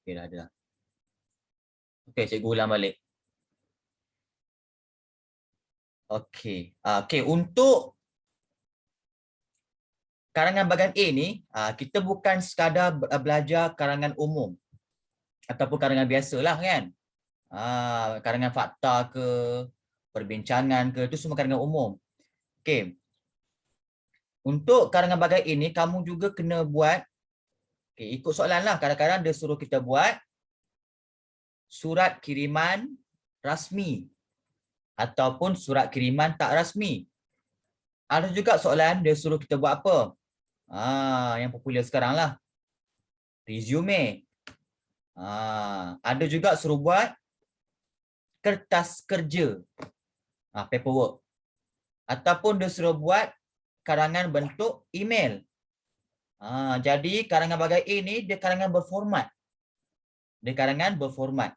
Okey, dah ada. Okey, cikgu ulang balik. Okey. Okey, untuk karangan bahagian A ni, kita bukan sekadar belajar karangan umum ataupun karangan biasalah kan. Karangan fakta ke, perbincangan ke, itu semua karangan umum. Okey. Untuk karangan bahagian ini, kamu juga kena buat, ikut soalan lah. Kadang-kadang dia suruh kita buat surat kiriman rasmi ataupun surat kiriman tak rasmi. Ada juga soalan dia suruh kita buat apa? Yang popular sekarang lah. Resume. Ada juga suruh buat kertas kerja. Paperwork. Ataupun dia suruh buat karangan bentuk email. Jadi karangan bahagian A ni dia karangan berformat. Dia karangan berformat.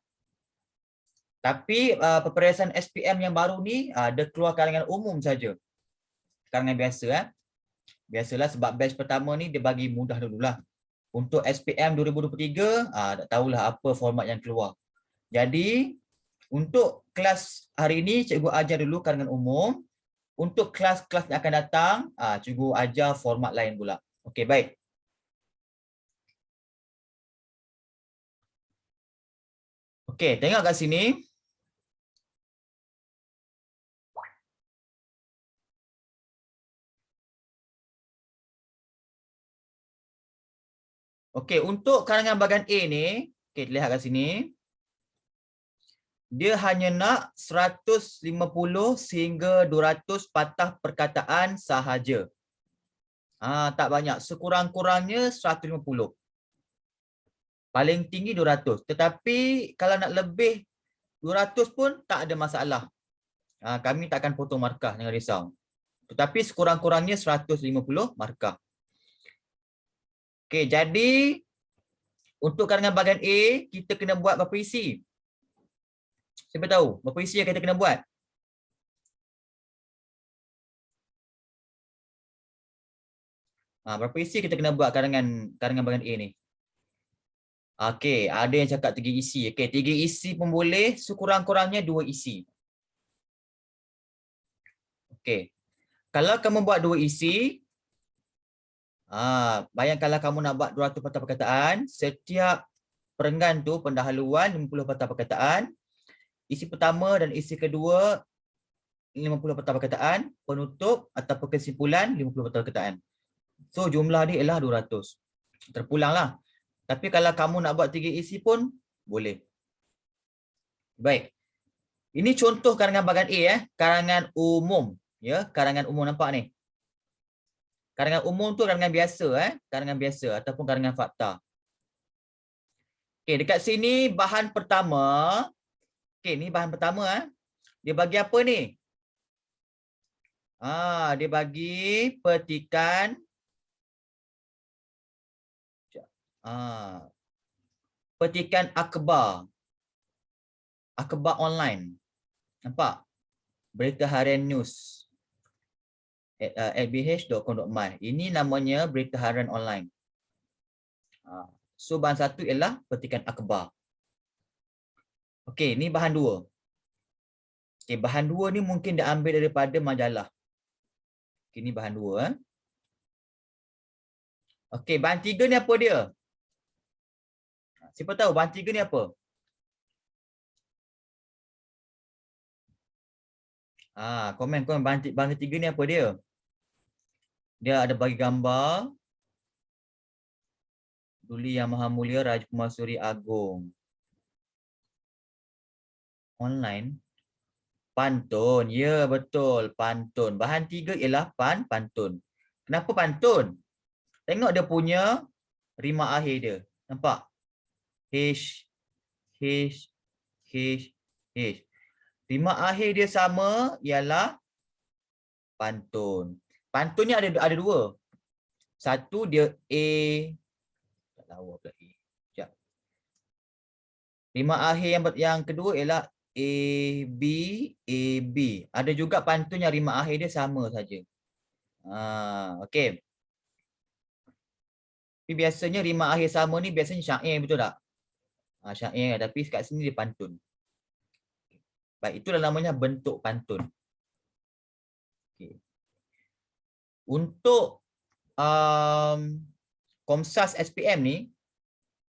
Tapi peperiksaan SPM yang baru ni dia keluar karangan umum saja. Karangan biasa. Biasalah sebab batch pertama ni dia bagi mudah dululah. Untuk SPM 2023 tak tahulah apa format yang keluar. Jadi untuk kelas hari ini cikgu ajar dulu karangan umum. Untuk kelas-kelas yang akan datang cikgu ajar format lain pula. Okey, baik. Okey, tengok kat sini. Okey, untuk karangan bahagian A ni, okey, lihat kat sini. Dia hanya nak 150 sehingga 200 patah perkataan sahaja. Tak banyak. Sekurang-kurangnya 150. Paling tinggi 200. Tetapi kalau nak lebih 200 pun tak ada masalah. Kami tak akan potong markah, jangan risau. Tetapi sekurang-kurangnya 150 markah. Okey, jadi untuk karangan bahagian A, kita kena buat berapa isi? Siapa tahu? Berapa isi yang kita kena buat? Berapa isi kita kena buat karangan bahagian A ni? Okey, ada yang cakap 3 isi. Okey, 3 isi pun boleh, sekurang-kurangnya 2 isi. Okey. Kalau kamu buat 2 isi, bayangkanlah kamu nak buat 200 patah perkataan, setiap perenggan tu pendahuluan 50 patah perkataan, isi pertama dan isi kedua 50 patah perkataan, penutup atau kesimpulan 50 patah perkataan. So jumlah dia ialah 200. Terpulanglah. Tapi kalau kamu nak buat 3 isi pun boleh. Baik. Ini contoh karangan bahagian A, karangan umum. Ya, karangan umum nampak ni. Karangan umum tu karangan biasa, karangan biasa ataupun karangan fakta. Okey, dekat sini bahan pertama. Okey, ni bahan pertama. Dia bagi apa ni? Dia bagi petikan. Petikan akhbar. Akhbar online. Nampak? Berita harian news. @bh.com.my. Ini namanya berita harian online. So bahan satu ialah petikan akhbar. Okey, ni bahan dua. Okey, bahan dua ni mungkin dia ambil daripada majalah. Okey, ni bahan dua. Okey, bahan tiga ni apa dia? Siapa tahu bahan tiga ni apa? Komen bahan tiga ni apa dia? Dia ada bagi gambar. Duli Yang Maha Mulia Raja Permaisuri Agong. Online. Pantun. Ya, betul. Pantun. Bahan tiga ialah pantun. Kenapa pantun? Tengok dia punya rima akhir dia. Nampak? H. Rima akhir dia sama ialah pantun. Pantun ni ada dua. Satu dia A. Tak tahu apa A. Sekejap. Rima akhir yang kedua ialah A, B. Ada juga pantun yang rima akhir dia sama saja. Okey. Tapi biasanya rima akhir sama ni biasanya syair, betul tak? Syair tapi kat sini dia pantun. Baik, itulah namanya bentuk pantun. Okay. Untuk Komsas SPM ni,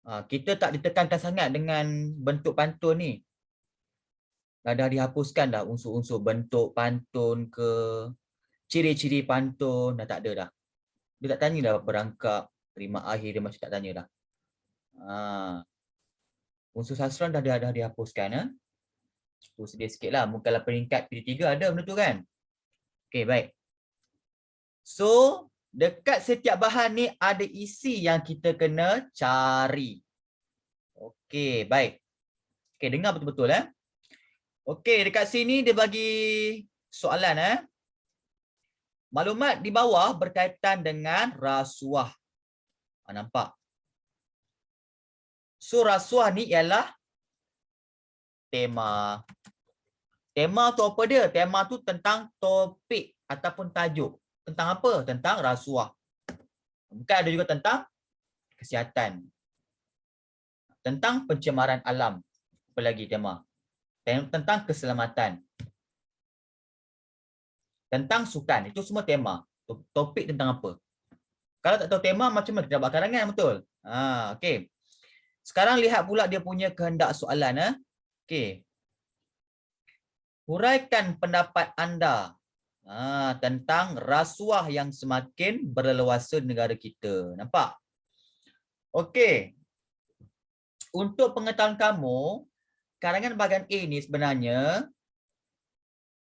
kita tak ditekankan sangat dengan bentuk pantun ni. Dah dihapuskan dah unsur-unsur bentuk pantun ke, ciri-ciri pantun, dah tak ada dah. Dia tak tanya dah berangkap, terima akhir, dia masih tak tanya dah. Unsur sastrawan dah dihapuskan. Tu sedih sikit lah. Mungkin kalau peringkat PD3 ada benda tu kan. Okay, baik. So, dekat setiap bahan ni ada isi yang kita kena cari. Okay, baik. Okay, dengar betul-betul. Okay, dekat sini dia bagi soalan. Maklumat di bawah berkaitan dengan rasuah. Nampak? So, rasuah ni ialah tema. Tema tu apa dia? Tema tu tentang topik ataupun tajuk. Tentang apa? Tentang rasuah. Mungkin ada juga tentang kesihatan. Tentang pencemaran alam. Apa lagi tema? Tentang keselamatan. Tentang sukan. Itu semua tema. Topik tentang apa? Kalau tak tahu tema, macam mana kita buat karangan, betul? Okay. Sekarang lihat pula dia punya kehendak soalan. Okay. Huraikan pendapat anda tentang rasuah yang semakin berleluasa di negara kita. Nampak? Okey. Untuk pengetahuan kamu, karangan bahagian A ni sebenarnya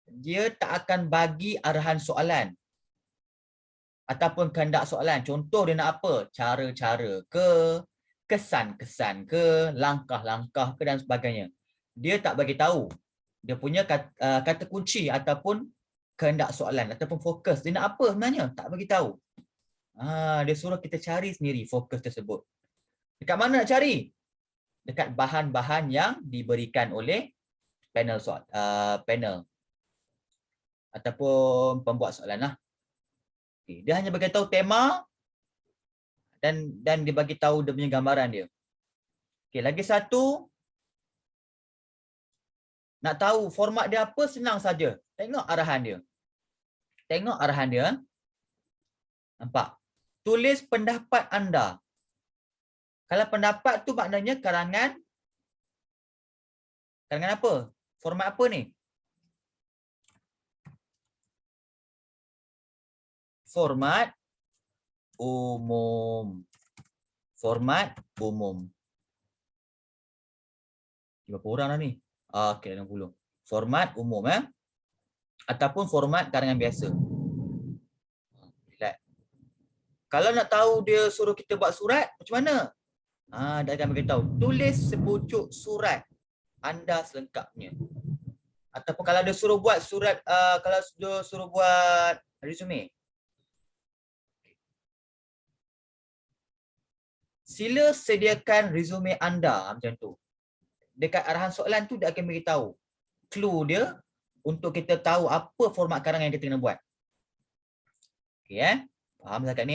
dia tak akan bagi arahan soalan ataupun kehendak soalan. Contoh dia nak apa? Cara-cara ke, kesan-kesan ke, langkah-langkah ke dan sebagainya. Dia tak bagi tahu. Dia punya kata kunci ataupun kehendak soalan ataupun fokus. Dia nak apa sebenarnya? Tak bagi tahu. Dia suruh kita cari sendiri fokus tersebut. Dekat mana nak cari? Dekat bahan-bahan yang diberikan oleh panel panel ataupun pembuat soalan lah. Okay. Dia hanya bagi tahu tema dan dia bagi tahu dia punya gambaran dia. Okay, lagi satu, nak tahu format dia apa, senang saja. Tengok arahan dia. Tengok arahan dia. Nampak? Tulis pendapat anda. Kalau pendapat tu maknanya karangan apa? Format apa ni? Format umum. Format umum. Berapa orang dah ni? Okey, 60. Format umum ataupun format karangan biasa. Kalau nak tahu dia suruh kita buat surat, macam mana? Dia akan beritahu. Tulis sepucuk surat anda selengkapnya. Ataupun kalau dia suruh buat surat, kalau dia suruh buat resume. Sila sediakan resume anda, macam tu. Dekat arahan soalan tu dia akan beritahu clue dia untuk kita tahu apa format karangan yang kita kena buat. Okey faham dekat ni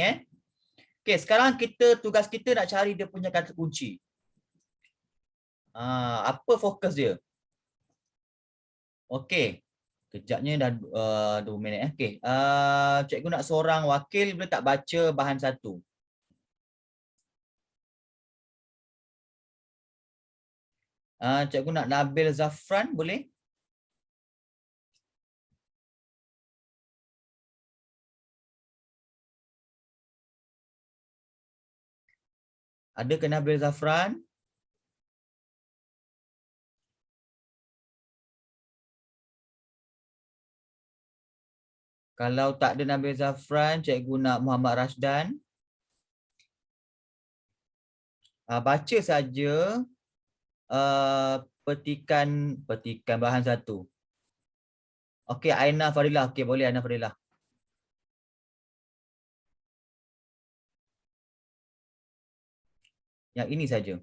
Okey, sekarang tugas kita nak cari dia punya kata kunci. Apa fokus dia? Okey. Kejapnya dah 2 minit Okey. Cikgu nak seorang wakil boleh tak baca bahan satu? Cikgu nak Nabil Zafran boleh? Ada ke Nabil Zafran? Kalau tak ada Nabil Zafran, cikgu nak Muhammad Rasdan. Baca saja petikan bahan satu. Okey, Aina Fadilah. Okey, boleh Aina Fadilah. Yang ini saja.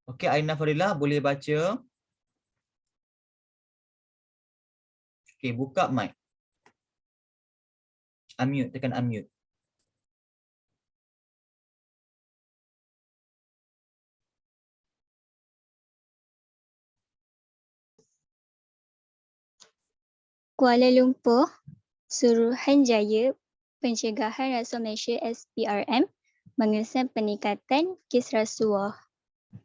Okey, Aina Fadilah boleh baca. Okey, buka mic. Unmute, tekan unmute. Kuala Lumpur, Suruhanjaya Pencegahan Rasuah Malaysia SPRM mengesan peningkatan kes rasuah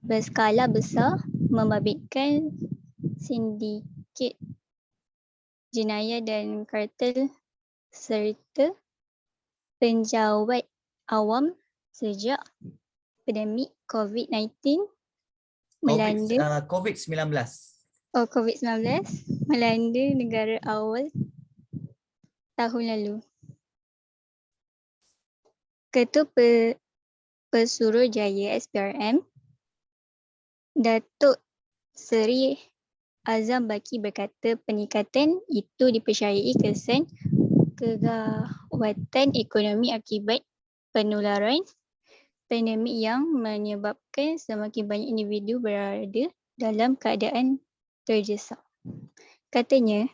berskala besar, membabitkan sindiket jenayah dan kartel serta penjawat awam sejak pandemik COVID-19 melanda COVID-19. COVID-19 melanda negara awal tahun lalu. Ketua Pesuruhjaya SPRM, Datuk Seri Azam Baki berkata peningkatan itu dipercayai kesan kegawatan ekonomi akibat penularan pandemik yang menyebabkan semakin banyak individu berada dalam keadaan terdesak. Katanya,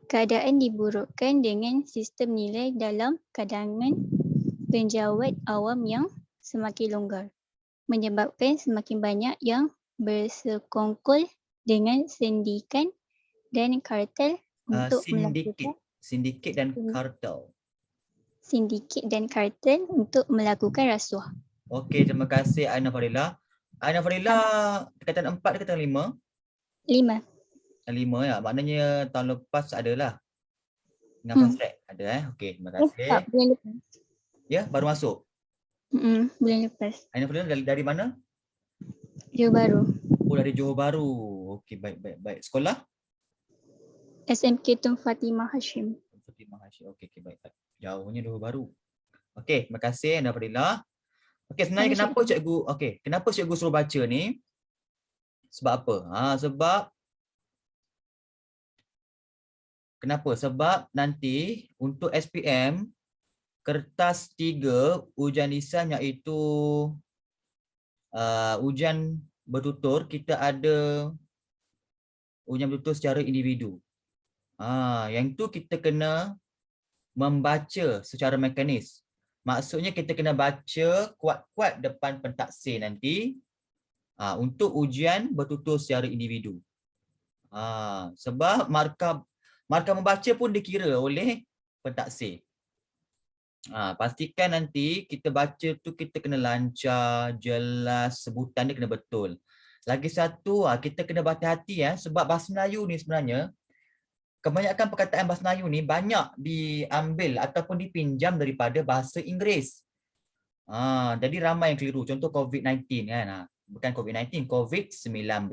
keadaan diburukkan dengan sistem nilai dalam kalangan penjawat awam yang semakin longgar, menyebabkan semakin banyak yang bersekongkol dengan sindikan dan kartel untuk melakukan Sindiket dan kartel. sindiket dan kartel untuk melakukan rasuah. Okey, terima kasih Aina Fadila. Aina Fadila, tingkatan 4 ke tingkatan 5? 5. 5 ya, maknanya tahun lepas adalah. Dengan fast track ada Okey, terima kasih. Tak, bulan lepas. Ya, baru masuk. Bulan lepas. Aina Fadila dari mana? Johor Bahru. Oh, dari Johor Bahru. Okey, baik. Sekolah? SMK Tun Fatimah Hashim. Fatimah Hashim. Okey, baik. Jauhnya Johor Bahru. Okey, terima kasih Aina Fadila. Okey, sebenarnya kenapa cikgu suruh baca ni? Sebab apa? Kenapa? Sebab nanti untuk SPM kertas 3 ujian lisan iaitu ujian bertutur, kita ada ujian bertutur secara individu. Yang tu kita kena membaca secara mekanis. Maksudnya kita kena baca kuat-kuat depan pentaksir nanti untuk ujian bertutur secara individu. Sebab markah membaca pun dikira oleh pentaksir. Pastikan nanti kita baca tu kita kena lancar, jelas, sebutan dia kena betul. Lagi satu, kita kena berhati-hati sebab bahasa Melayu ni sebenarnya kebanyakan perkataan bahasa Melayu ni banyak diambil ataupun dipinjam daripada bahasa Inggeris. Jadi ramai yang keliru. Contoh COVID-19 kan. Bukan COVID-19, COVID-19.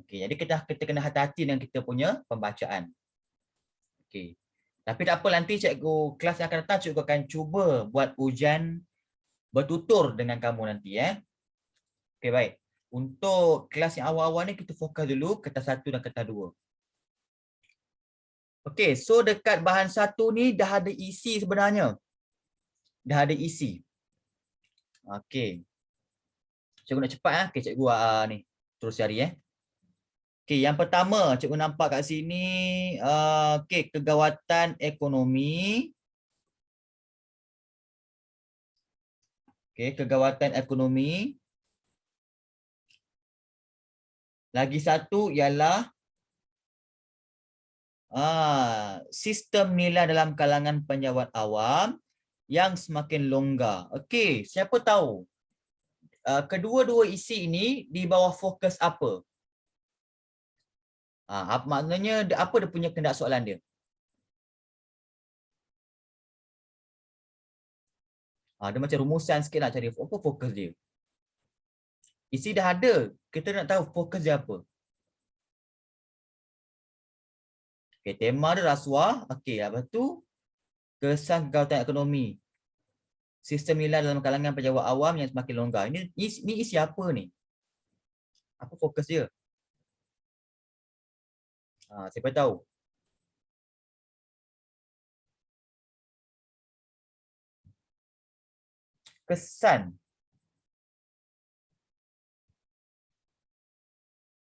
Okey, jadi kita kena hati-hati dengan kita punya pembacaan. Okey. Tapi tak apa, nanti cikgu kelas yang akan datang cikgu akan cuba buat ujian bertutur dengan kamu nanti Okey, baik. Untuk kelas yang awal-awal ni kita fokus dulu kertas 1 dan kertas 2. Okey, so dekat bahan 1 ni dah ada isi sebenarnya. Dah ada isi. Okey. Cikgu nak cepat Okey, cikgu ni terus cari Okey, yang pertama cikgu nampak kat sini okey, kegawatan ekonomi. Okey, kegawatan ekonomi. Lagi satu ialah sistem nilai dalam kalangan penjawat awam yang semakin longgar. Okey, siapa tahu kedua-dua isi ini di bawah fokus apa? Maknanya apa dia punya kehendak soalan dia? Dia macam rumusan sikit nak cari apa fokus dia. Isi dah ada, kita nak tahu fokus dia apa. Okey, tema dia rasuah. Okey, lepas tu kesan kegawatan ekonomi. Sistem nilai dalam kalangan penjawat awam yang semakin longgar. Ini isi apa ni? Apa fokus dia? Siapa tahu? Kesan.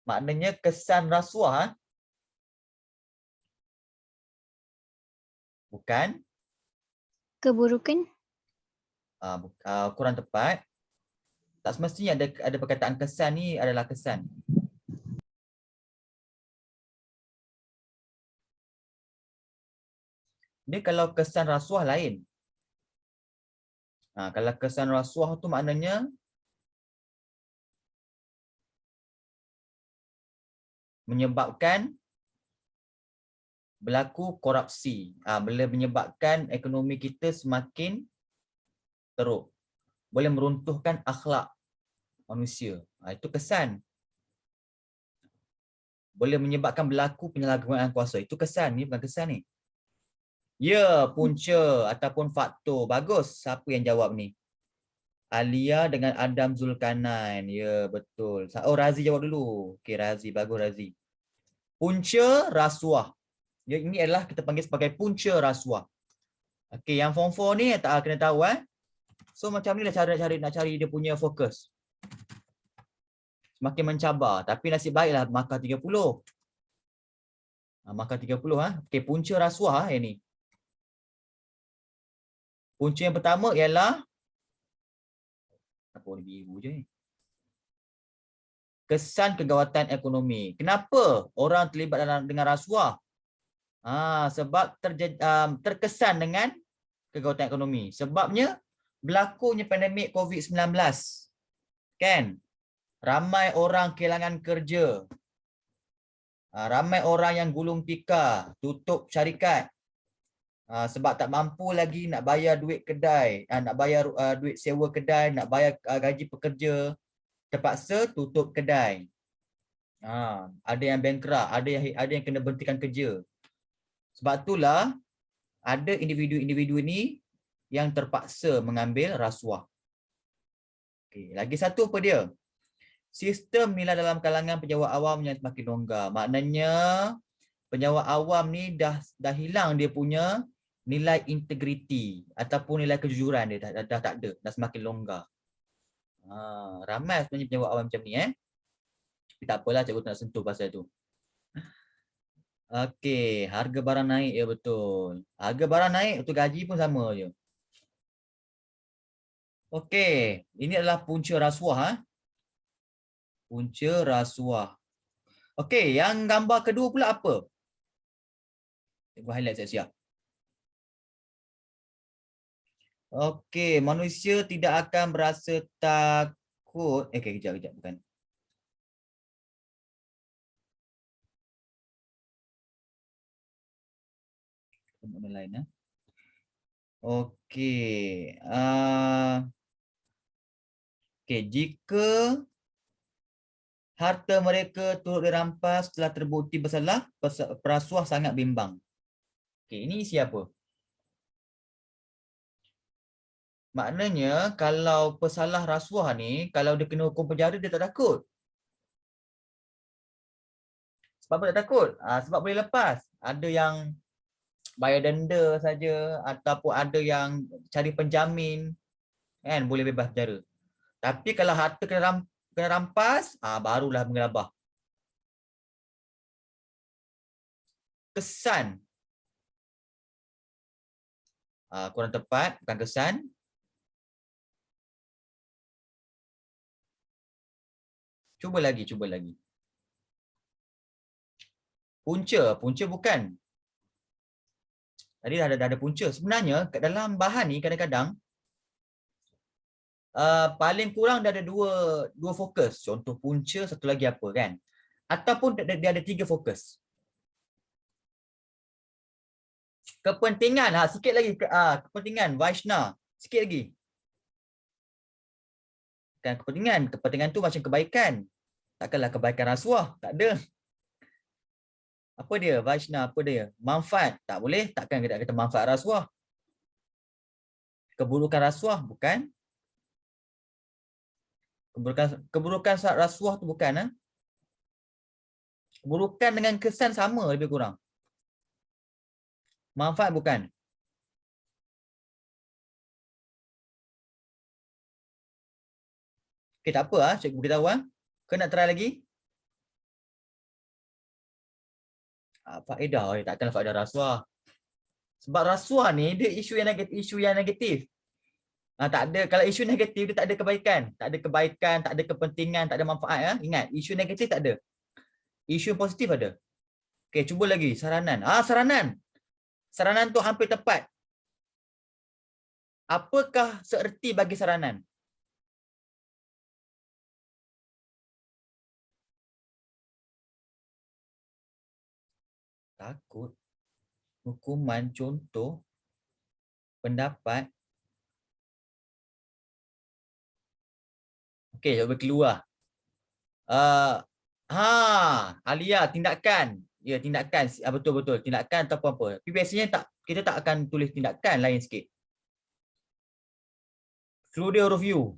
Maknanya kesan rasuah. Bukan? Keburukan. Kurang tepat. Tak semestinya ada perkataan kesan ni adalah kesan. Dia kalau kesan rasuah lain. Kalau kesan rasuah tu maknanya menyebabkan berlaku korupsi. Boleh menyebabkan ekonomi kita semakin teruk. Boleh meruntuhkan akhlak manusia. Itu kesan. Boleh menyebabkan berlaku penyalahgunaan kuasa. Itu kesan ni, bukan kesan ni. Ya, punca ataupun faktor. Bagus. Siapa yang jawab ni? Alia dengan Adam Zulkarnain. Ya, betul. Oh, Razi jawab dulu. Okey, Razi. Bagus, Razi. Punca rasuah. Ya, ini adalah kita panggil sebagai punca rasuah. Okey, yang form 4 ni tak kena tahu So macam ni lah cara nak cari dia punya fokus. Semakin mencabar, tapi nasib baiklah markah 30. Markah 30 Okey, punca rasuah yang ni. Punca yang pertama ialah apa ni biru je ni. Kesan kegawatan ekonomi. Kenapa orang terlibat dengan rasuah? Sebab terkesan dengan kegawatan ekonomi. Sebabnya berlakunya pandemik COVID-19. Kan? Ramai orang kehilangan kerja. Ramai orang yang gulung tikar, tutup syarikat. Sebab tak mampu lagi nak bayar duit kedai, nak bayar duit sewa kedai, nak bayar gaji pekerja. Terpaksa tutup kedai. Ada yang bankrupt, ada yang kena berhentikan kerja. Sebab itulah ada individu-individu ni yang terpaksa mengambil rasuah. Okay. Lagi satu apa dia? Sistem nilai dalam kalangan pejabat awam yang semakin longgar. Maknanya pejabat awam ni dah hilang dia punya nilai integriti ataupun nilai kejujuran dia dah tak ada, dah semakin longgar. Ramai sebenarnya pejabat awam macam ni Tapi tak apalah, cikgu tak nak sentuh pasal tu. Okey, harga barang naik, ya betul. Harga barang naik, betul, gaji pun sama je. Okey, ini adalah punca rasuah. Punca rasuah. Okey, yang gambar kedua pula apa? Cikgu highlight siap-siap. Okey, manusia tidak akan berasa takut. Okey, kejap, bukan. Benda lain Okey. Okey, jika harta mereka turut dirampas setelah terbukti bersalah, perasuah sangat bimbang. Okey, ini siapa? Maknanya kalau pesalah rasuah ni, kalau dia kena hukum penjara, dia tak takut. Sebab apa tak takut? Sebab boleh lepas. Ada yang bayar denda saja ataupun ada yang cari penjamin, kan, boleh bebas penjara. Tapi kalau harta kena rampas, barulah mengelabah. Kesan. Kurang tepat, bukan kesan. Cuba lagi. Punca bukan. Tadi dah ada punca. Sebenarnya kat dalam bahan ni kadang-kadang paling kurang dia ada dua fokus. Contoh punca, satu lagi apa kan? Ataupun dia ada 3 fokus. Kepentingan, sikit lagi. Kepentingan, Vaishna. Sikit lagi. Kan kepentingan tu macam kebaikan. Takkanlah kebaikan rasuah, tak ada. Apa dia, Vaishna, apa dia? Manfaat, tak boleh, takkan kita kata manfaat rasuah. Keburukan rasuah, bukan. Keburukan rasuah tu bukan. Keburukan dengan kesan sama lebih kurang. Manfaat bukan. Okay, tak apa cikgu beritahu Kau nak try lagi? Faedah, takkan faedah rasuah. Sebab rasuah ni dia isu yang negatif. Tak ada, kalau isu negatif dia tak ada kebaikan, tak ada kepentingan, tak ada manfaat Ingat, isu negatif tak ada. Isu yang positif ada. Okey, cuba lagi saranan. Saranan. Saranan tu hampir tepat. Apakah seerti bagi saranan? Takut. Hukuman, contoh, pendapat. Okey, cuba keluar. Alia, tindakan. Ya, tindakan. Betul-betul. Tindakan atau apa. Tapi biasanya kita tak akan tulis tindakan, lain sikit. Studio review.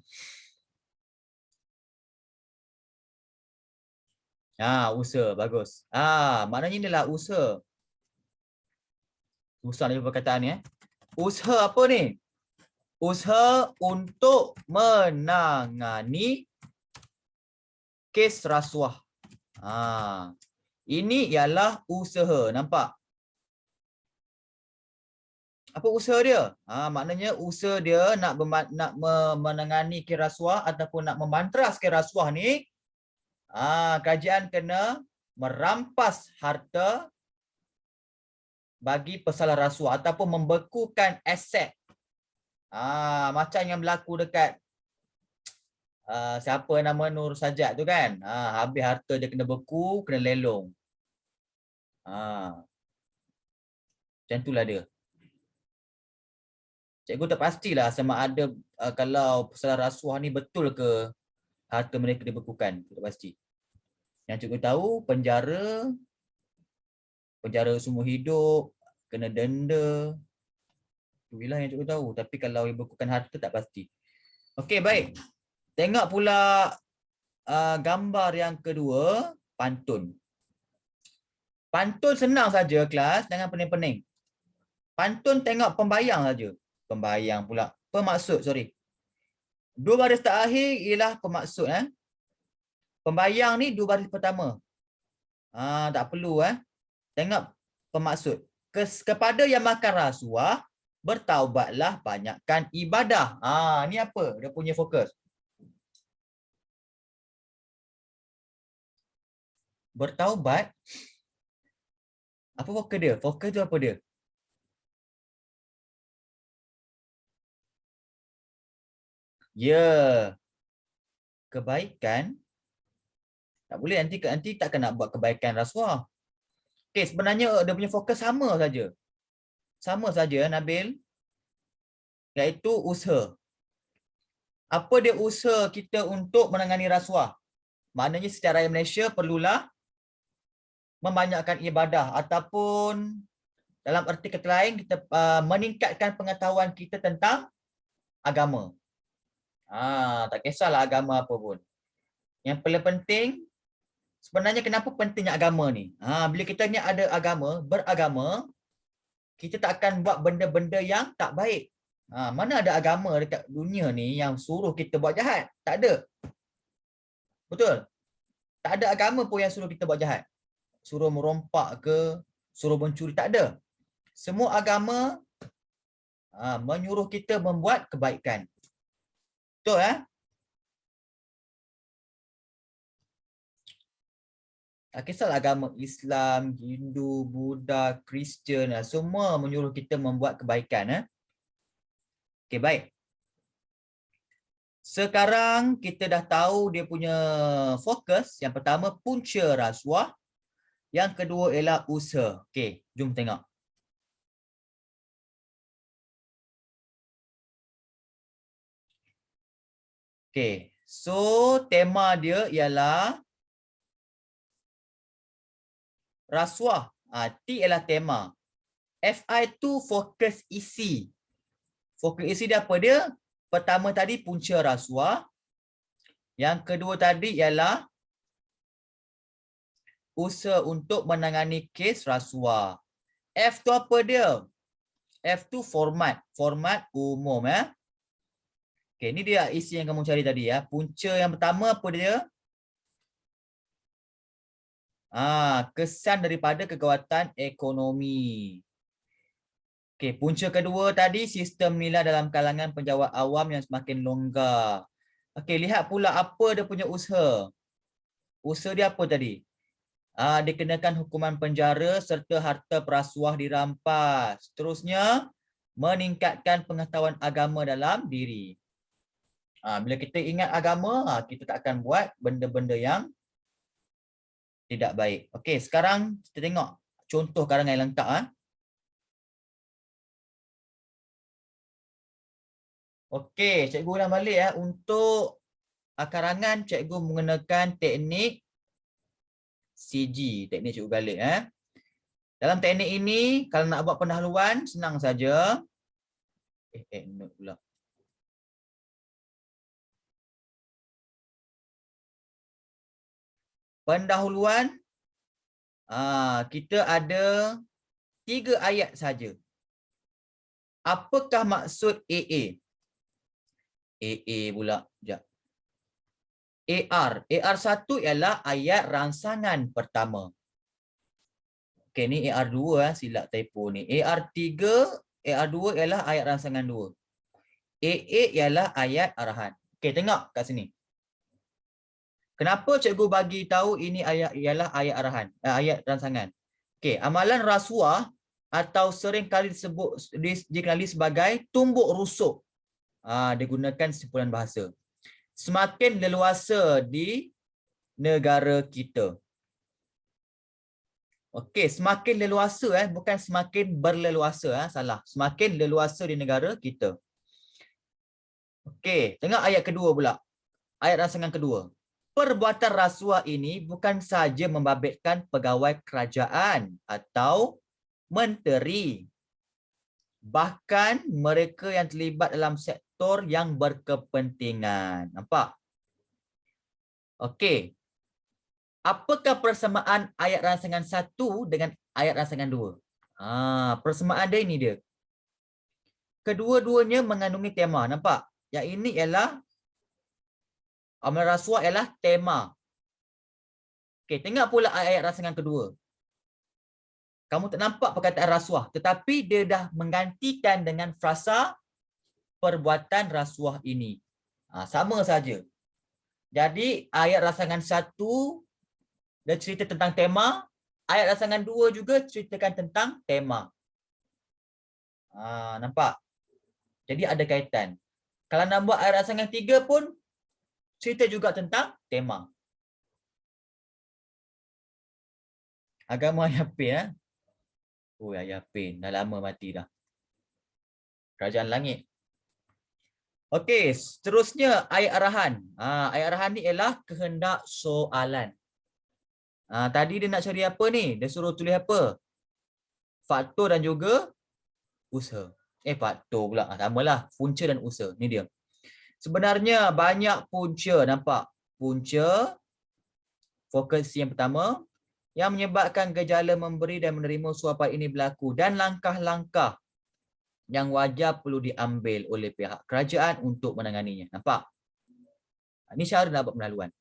Usaha. Bagus. Maknanya inilah usaha. Susah ni perkataan ni. Usaha apa ni? Usaha untuk menangani kes rasuah. Ini ialah usaha. Nampak? Apa usaha dia? Maknanya usaha dia nak menangani kes rasuah ataupun nak memantras kes rasuah ni. Kerajaan kena merampas harta bagi pesalah rasuah ataupun membekukan aset. Macam yang berlaku dekat siapa nama Nur Sajat tu kan. Habis harta dia kena beku, kena lelong. Macam itulah dia. Cikgu tak pastilah sama ada kalau pesalah rasuah ni betul ke harta mereka dibekukan. Tak pasti. Yang cikgu tahu penjara semua hidup, kena denda. Itulah yang cikgu tahu. Tapi kalau dibekukan harta tak pasti. Okey, baik. Tengok pula gambar yang kedua, pantun. Pantun senang saja kelas, jangan pening-pening. Pantun tengok pembayang saja. Pembayang pula. Pemaksud, sorry. Dua baris terakhir ialah pemaksud. Pembayang ni dua baris pertama. Tak perlu. Tengok pemaksud. Kepada yang makan rasuah, bertaubatlah banyakkan ibadah. Ni apa? Dia punya fokus. Bertaubat. Apa fokus dia? Fokus tu apa dia? Ya. Kebaikan. Tak boleh nanti takkan nak buat kebaikan rasuah. Okey, sebenarnya dia punya fokus sama saja. Sama saja Nabil. Iaitu usaha. Apa dia usaha kita untuk menangani rasuah? Maknanya secara Malaysia perlulah membanyakkan ibadah ataupun dalam erti kata lain kita meningkatkan pengetahuan kita tentang agama. Tak kisahlah agama apa pun. Yang paling penting sebenarnya kenapa pentingnya agama ni? Bila kita ni ada agama, beragama, kita tak akan buat benda-benda yang tak baik. Mana ada agama dekat dunia ni yang suruh kita buat jahat? Tak ada. Betul? Tak ada agama pun yang suruh kita buat jahat. Suruh merompak ke, suruh mencuri, tak ada. Semua agama menyuruh kita membuat kebaikan. Betul tak kisahlah agama Islam, Hindu, Buddha, Kristian, semua menyuruh kita membuat kebaikan. Okey, baik. Sekarang kita dah tahu dia punya fokus. Yang pertama punca rasuah. Yang kedua ialah usaha. Okey, jom tengok. Okey, so tema dia ialah rasuah. T ialah tema. FI tu fokus isi. Fokus isi dia apa dia? Pertama tadi punca rasuah. Yang kedua tadi ialah usaha untuk menangani kes rasuah. F tu apa dia? F tu format. Format umum Okey, ni dia isi yang kamu cari tadi Punca yang pertama apa dia? Kesan daripada kekuatan ekonomi. Okey, punca kedua tadi sistem nilai dalam kalangan penjawat awam yang semakin longgar. Okey, lihat pula apa dia punya usaha. Usaha dia apa tadi? dikenakan hukuman penjara serta harta perasuah dirampas. Seterusnya, meningkatkan pengetahuan agama dalam diri. Bila kita ingat agama, kita tak akan buat benda-benda yang tidak baik. Okey, sekarang kita tengok contoh karangan yang lengkap. Okey, cikgu ulang balik. Untuk karangan, cikgu menggunakan teknik CG, teknik cikgu Galib. Dalam teknik ini, kalau nak buat pendahuluan, senang saja. Note pula. Pendahuluan, kita ada 3 ayat saja. Apakah maksud AA? AA pula. Sekejap. AR1 ialah ayat rangsangan pertama. Okey, ni AR2 silap typo ni. AR3, AR2 ialah ayat rangsangan 2. AA ialah ayat arahan. Okey, tengok kat sini. Kenapa cikgu bagi tahu ini ayat ialah ayat arahan, ayat rangsangan? Okey, amalan rasuah atau sering kali dikenali sebagai tumbuk rusuk. Digunakan simpulan bahasa. Semakin leluasa di negara kita. Okey, semakin leluasa bukan semakin berleluasa, salah. Semakin leluasa di negara kita. Okey, tengok ayat kedua pula. Ayat rangsangan kedua. Perbuatan rasuah ini bukan sahaja membabitkan pegawai kerajaan atau menteri. Bahkan mereka yang terlibat dalam sektor yang berkepentingan. Nampak? Okey. Apakah persamaan ayat rangsangan 1 dengan ayat rangsangan 2? Persamaan dia ini dia. Kedua-duanya mengandungi tema. Nampak? Yang ini ialah amalan rasuah ialah tema. Okey, tengok pula ayat rangsangan kedua. Kamu tak nampak perkataan rasuah, tetapi dia dah menggantikan dengan frasa perbuatan rasuah ini. Sama saja. Jadi ayat rangsangan 1 dia cerita tentang tema, ayat rangsangan 2 juga ceritakan tentang tema. Nampak? Jadi ada kaitan. Kalau nak buat ayat rangsangan 3 pun cerita juga tentang tema. Agama Yapin. Oh, Yapin dah lama mati dah. Kerajaan Langit. Okey, seterusnya ayat arahan. Ayat arahan ni ialah kehendak soalan. Tadi dia nak cari apa ni? Dia suruh tulis apa? Faktor dan juga usaha. Faktor pula. Samalah. Punca dan usaha. Ni dia. Sebenarnya banyak punca. Nampak? Punca. Fokus yang pertama. Yang menyebabkan gejala memberi dan menerima suapan ini berlaku. Dan langkah-langkah yang wajar perlu diambil oleh pihak kerajaan untuk menanganinya. Nampak? Ini cara nak buat pendahuluan.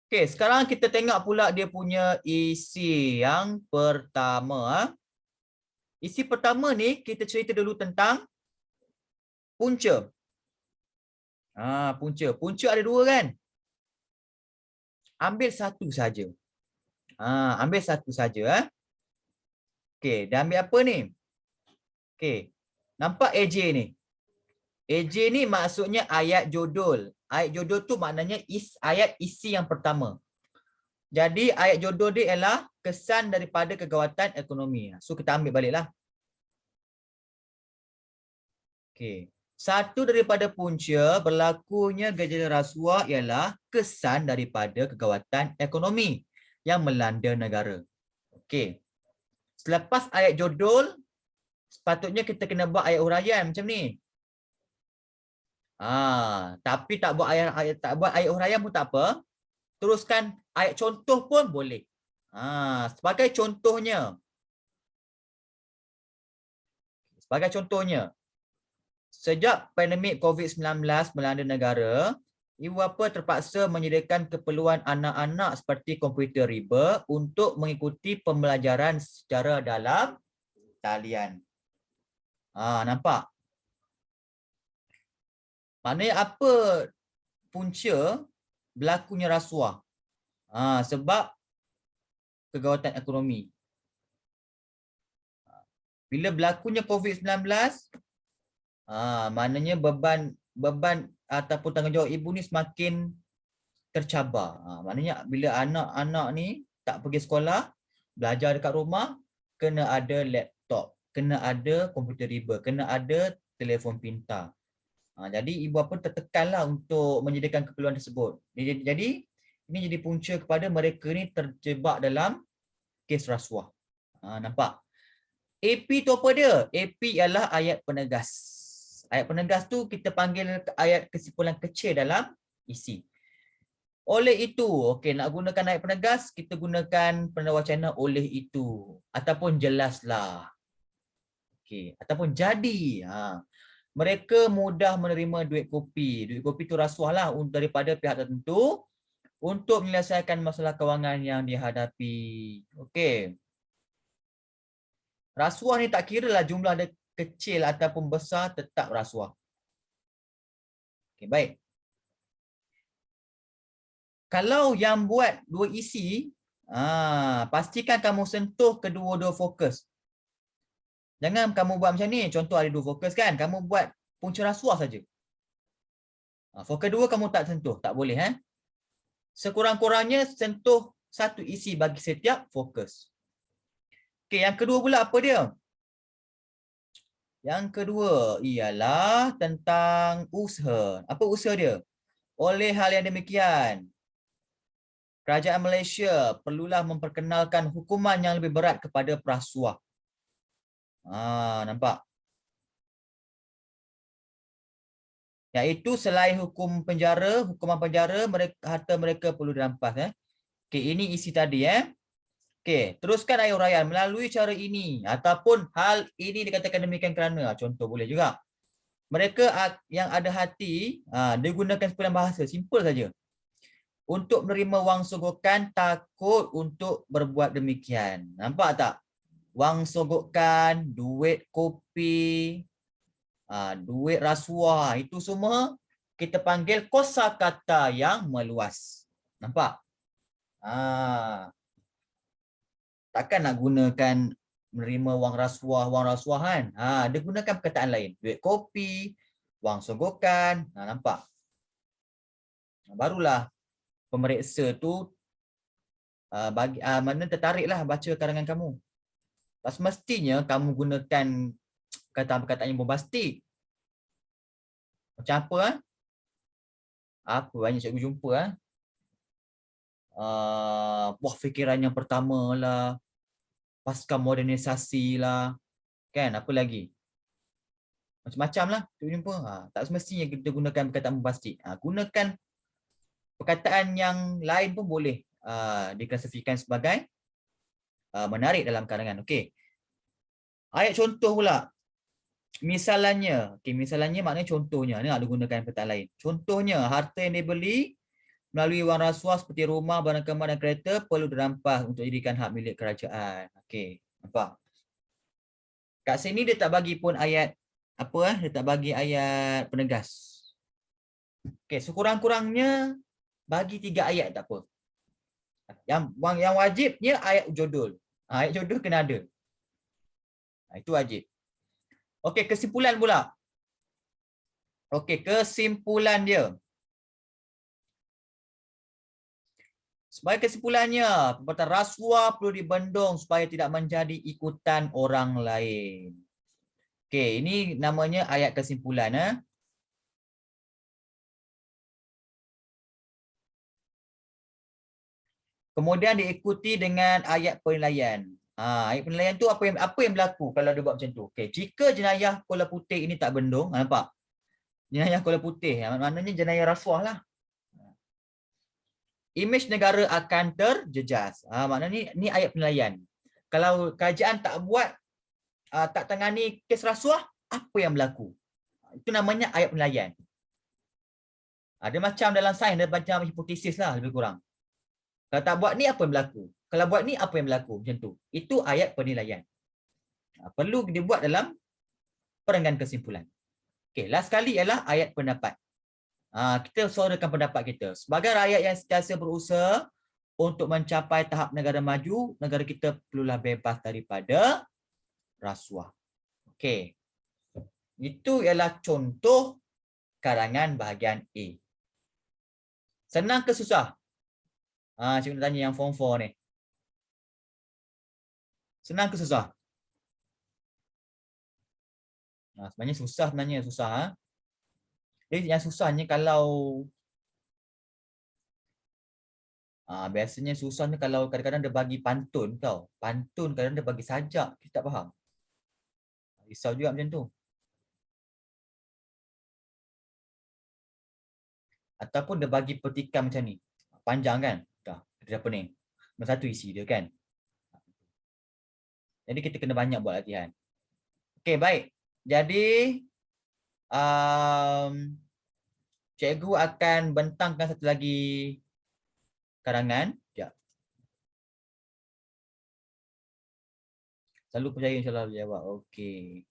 Okey, sekarang kita tengok pula dia punya isi yang pertama. Isi pertama ni kita cerita dulu tentang punca. Punca. Punca ada 2 kan? Ambil satu saja. Ambil satu saja. Okey, dah ambil apa ni? Okey. Nampak AJ ni? AJ ni maksudnya ayat judul. Ayat judul tu maknanya ayat isi yang pertama. Jadi ayat judul dia ialah kesan daripada kegawatan ekonomi. So kita ambil baliklah. Okey. Satu daripada punca berlakunya gejala rasuah ialah kesan daripada kegawatan ekonomi yang melanda negara. Okey. Selepas ayat judul, sepatutnya kita kena buat ayat huraian macam ni. Tapi tak buat ayat huraian pun tak apa. Teruskan ayat contoh pun boleh. Sebagai contohnya. Sejak pandemik COVID-19 melanda negara, ibu bapa terpaksa menyediakan keperluan anak-anak seperti komputer riba untuk mengikuti pembelajaran secara dalam talian. Nampak? Maknanya apa punca berlakunya rasuah? Sebab kegawatan ekonomi. Bila berlakunya COVID-19, maknanya beban ataupun tanggungjawab ibu ni semakin tercabar. Maknanya bila anak-anak ni tak pergi sekolah, belajar dekat rumah, kena ada laptop, kena ada komputer riba, kena ada telefon pintar. Jadi ibu bapa tertekanlah untuk menyediakan keperluan tersebut. Jadi ini jadi punca kepada mereka ni terjebak dalam kes rasuah. Nampak? AP tu apa dia? AP ialah ayat penegas. Ayat penegas tu kita panggil ayat kesimpulan kecil dalam isi. Oleh itu, okey, nak gunakan ayat penegas, kita gunakan penanda wacana oleh itu ataupun jelaslah. Okey, ataupun jadi. Mereka mudah menerima duit kopi. Duit kopi tu rasuah lah daripada pihak tertentu untuk menyelesaikan masalah kewangan yang dihadapi. Okey. Rasuah ni tak kira lah jumlah dia kecil ataupun besar, tetap rasuah. Okey, baik. Kalau yang buat dua isi, pastikan kamu sentuh kedua-dua fokus. Jangan kamu buat macam ni. Contoh ada dua fokus kan. Kamu buat punca rasuah saja. Fokus dua kamu tak sentuh. Tak boleh. Sekurang-kurangnya sentuh satu isi bagi setiap fokus. Okey, yang kedua pula apa dia? Yang kedua ialah tentang usaha. Apa usaha dia? Oleh hal yang demikian, Kerajaan Malaysia perlulah memperkenalkan hukuman yang lebih berat kepada perasuah. Nampak? Iaitu selain hukuman penjara, harta mereka perlu dirampas. Okey, ini isi tadi. Okey, teruskan ayat huraian. Melalui cara ini ataupun hal ini dikatakan demikian kerana. Contoh boleh juga. Mereka yang ada hati, dia gunakan sebuah bahasa, simple saja. Untuk menerima wang sogokan, takut untuk berbuat demikian. Nampak tak? Wang sogokan, duit kopi, duit rasuah, itu semua kita panggil kosakata yang meluas. Nampak? Takkan nak gunakan menerima wang rasuah kan? Dia gunakan perkataan lain. Duit kopi, wang sogokan. Nampak? Barulah pemeriksa tu mana tertariklah baca karangan kamu. Tak semestinya kamu gunakan perkataan-perkataan yang bombastik. Macam apa? Apa banyak cikgu jumpa? Buah fikiran yang pertama lah. Pasca modernisasi lah. Kan? Apa lagi? Macam-macam lah. Cikgu jumpa. Tak semestinya kita gunakan perkataan bombastik. Gunakan perkataan yang lain pun boleh diklasifikasikan sebagai menarik dalam karangan. Okey. Ayat contoh pula. Misalannya. Okey, misalannya maknanya contohnya. Ni ada gunakan perkataan lain. Contohnya, harta yang dibeli melalui wang rasuah seperti rumah, barang kembar dan kereta perlu dirampas untuk dijadikan hak milik kerajaan. Okey, nampak? Kat sini dia tak bagi pun ayat apa? Dia tak bagi ayat penegas. Okey, sekurang-kurangnya bagi 3 ayat tak apa. Yang wajibnya ayat judul. Ayat judul kena ada. Itu wajib. Okey, kesimpulan pula. Okey, kesimpulan dia. Sebagai kesimpulannya, perbuatan rasuah perlu dibendung supaya tidak menjadi ikutan orang lain. Okey, ini namanya ayat kesimpulan. Kemudian diikuti dengan ayat penilaian. Ayat penilaian tu apa yang berlaku kalau dia buat macam tu. Okey, jika jenayah kola putih ini tak bendung, nampak? Jenayah kola putih, maknanya jenayah rasuah lah. Imej negara akan terjejas. Maknanya ni ayat penilaian. Kalau kerajaan tak buat, tak tangani kes rasuah, apa yang berlaku? Itu namanya ayat penilaian. Dia macam dalam sains, dia macam hipotesis lah lebih kurang. Kalau tak buat ni, apa yang berlaku? Kalau buat ni, apa yang berlaku? Macam tu. Itu ayat penilaian. Perlu dibuat dalam perenggan kesimpulan. Okey, last sekali ialah ayat pendapat. Kita suarakan pendapat kita. Sebagai rakyat yang sentiasa berusaha untuk mencapai tahap negara maju, negara kita perlulah bebas daripada rasuah. Okey. Itu ialah contoh karangan bahagian A. Senang ke susah? Cikgu nak tanya yang form 4 ni. Senang ke susah? Sebenarnya susah susah. Jadi yang susahnya kalau biasanya susah ni kalau kadang-kadang dia bagi pantun tau. Pantun kadang-kadang dia bagi sajak, kita tak faham. Risau juga macam tu. Ataupun dia bagi petikan macam ni. Panjang kan? Dah, dia apa ni? Satu isi dia kan? Jadi kita kena banyak buat latihan. Okey, baik. Jadi cikgu akan bentangkan satu lagi karangan. Sekejap. Selalu percaya insyaAllah jawab. Okey.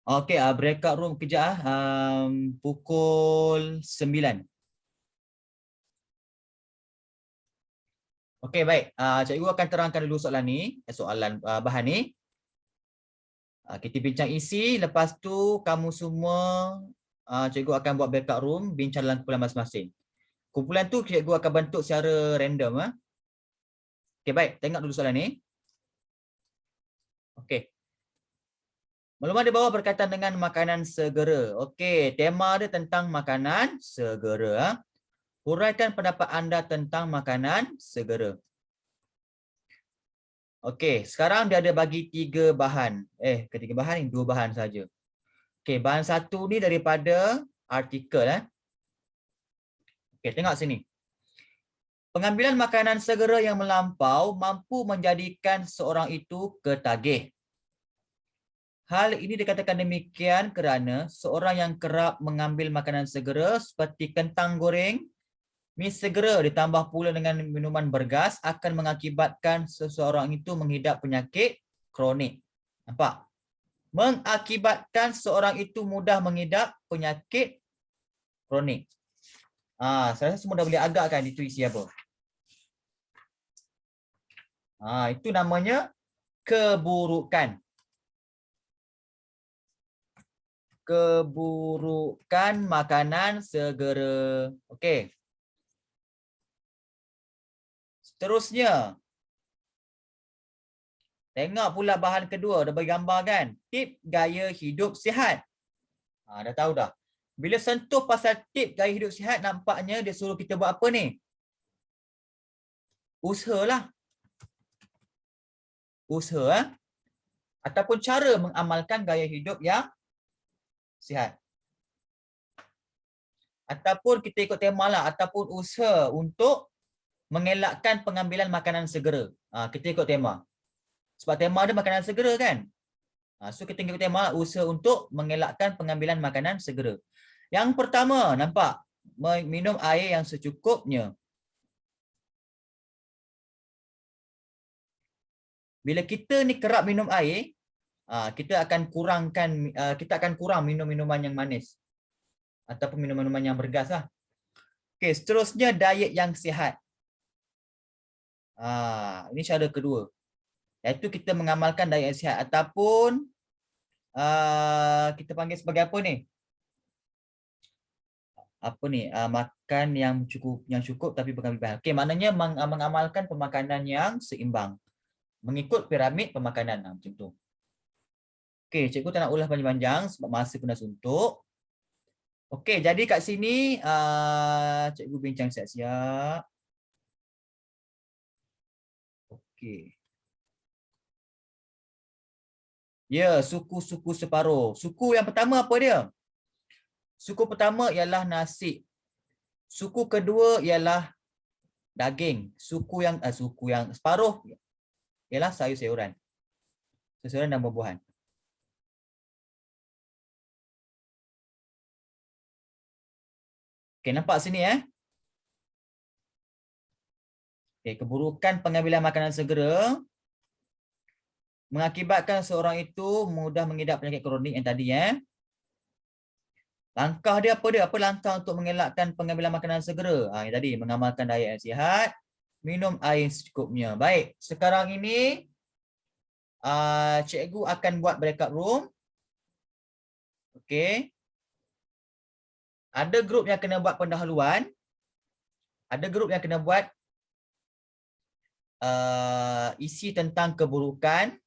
Okey, breakout room kejap pukul 9. Okey, baik. Cikgu akan terangkan dulu soalan ni, bahan ni. Kita bincang isi, lepas tu kamu semua cikgu akan buat backup room, bincang dalam kumpulan masing-masing. Kumpulan tu cikgu akan bentuk secara random. Okey, baik. Tengok dulu soalan ni. Okey. Maklumat di bawah berkaitan dengan makanan segera. Okey, tema dia tentang makanan segera. Huraikan pendapat anda tentang makanan segera. Okey, sekarang dia ada bagi 3 bahan. Ketiga bahan ni 2 bahan saja. Okey, bahan satu ni daripada artikel. Okey, tengok sini. Pengambilan makanan segera yang melampau mampu menjadikan seorang itu ketagih. Hal ini dikatakan demikian kerana seorang yang kerap mengambil makanan segera seperti kentang goreng, mi segera ditambah pula dengan minuman bergas akan mengakibatkan seseorang itu mengidap penyakit kronik. Nampak? Mengakibatkan seorang itu mudah mengidap penyakit kronik. Saya rasa semua dah boleh agak kan itu isi apa? Itu namanya keburukan. Keburukan makanan segera. Okey. Seterusnya. Tengok pula bahan kedua. Dah bagi gambar kan? Tip gaya hidup sihat. Dah tahu dah. Bila sentuh pasal tip gaya hidup sihat, nampaknya dia suruh kita buat apa ni? Usahalah. Usaha. Ataupun cara mengamalkan gaya hidup yang sihat. Ataupun kita ikut tema lah. Ataupun usaha untuk mengelakkan pengambilan makanan segera. Kita ikut tema. Sebab tema dia makanan segera kan? So kita ikut tema lah, usaha untuk mengelakkan pengambilan makanan segera. Yang pertama, nampak? Minum air yang secukupnya. Bila kita ni kerap minum air, kita akan kurang minum minuman yang manis. Ataupun minuman-minuman yang bergas lah. Okey, seterusnya diet yang sihat. Ini cara kedua. Iaitu kita mengamalkan diet yang sihat. Ataupun kita panggil sebagai apa ni? Makan yang cukup tapi berlebihan. Okey, maknanya mengamalkan pemakanan yang seimbang. Mengikut piramid pemakanan macam tu. Okey, cikgu tak nak ulas panjang-panjang sebab masa pun dah suntuk. Okey, jadi kat sini cikgu bincang siap-siap. Okey. Ya, suku-suku separuh. Suku yang pertama apa dia? Suku pertama ialah nasi. Suku kedua ialah daging. Suku yang separuh ialah sayur-sayuran. Sayur-sayuran dan buah-buahan. Okey, nampak sini Okey, keburukan pengambilan makanan segera mengakibatkan seorang itu mudah mengidap penyakit kronik yang tadi Langkah dia apa dia? Apa langkah untuk mengelakkan pengambilan makanan segera? Yang tadi mengamalkan diet yang sihat, minum air secukupnya. Baik, sekarang ini cikgu akan buat breakout room. Okey. Ada grup yang kena buat pendahuluan. Ada grup yang kena buat isi tentang keburukan.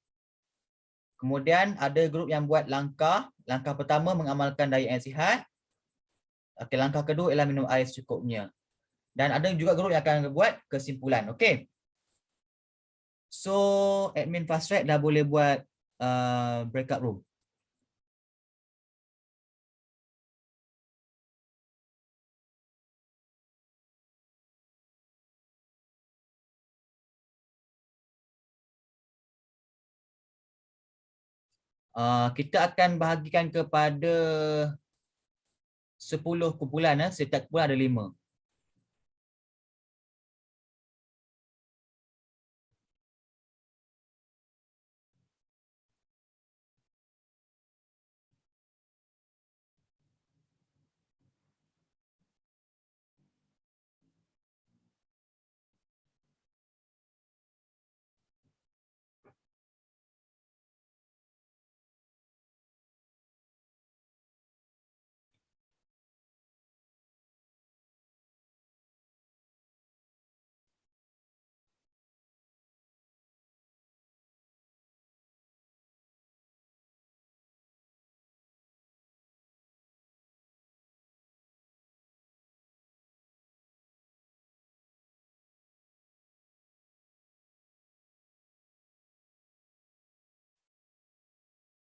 Kemudian ada grup yang buat langkah. Langkah pertama mengamalkan diet yang sihat. Okey, langkah kedua ialah minum air secukupnya. Dan ada juga grup yang akan buat kesimpulan. Okey. So, admin fast track dah boleh buat breakout room. Kita akan bahagikan kepada 10 kumpulan. Setiap kumpulan ada 5.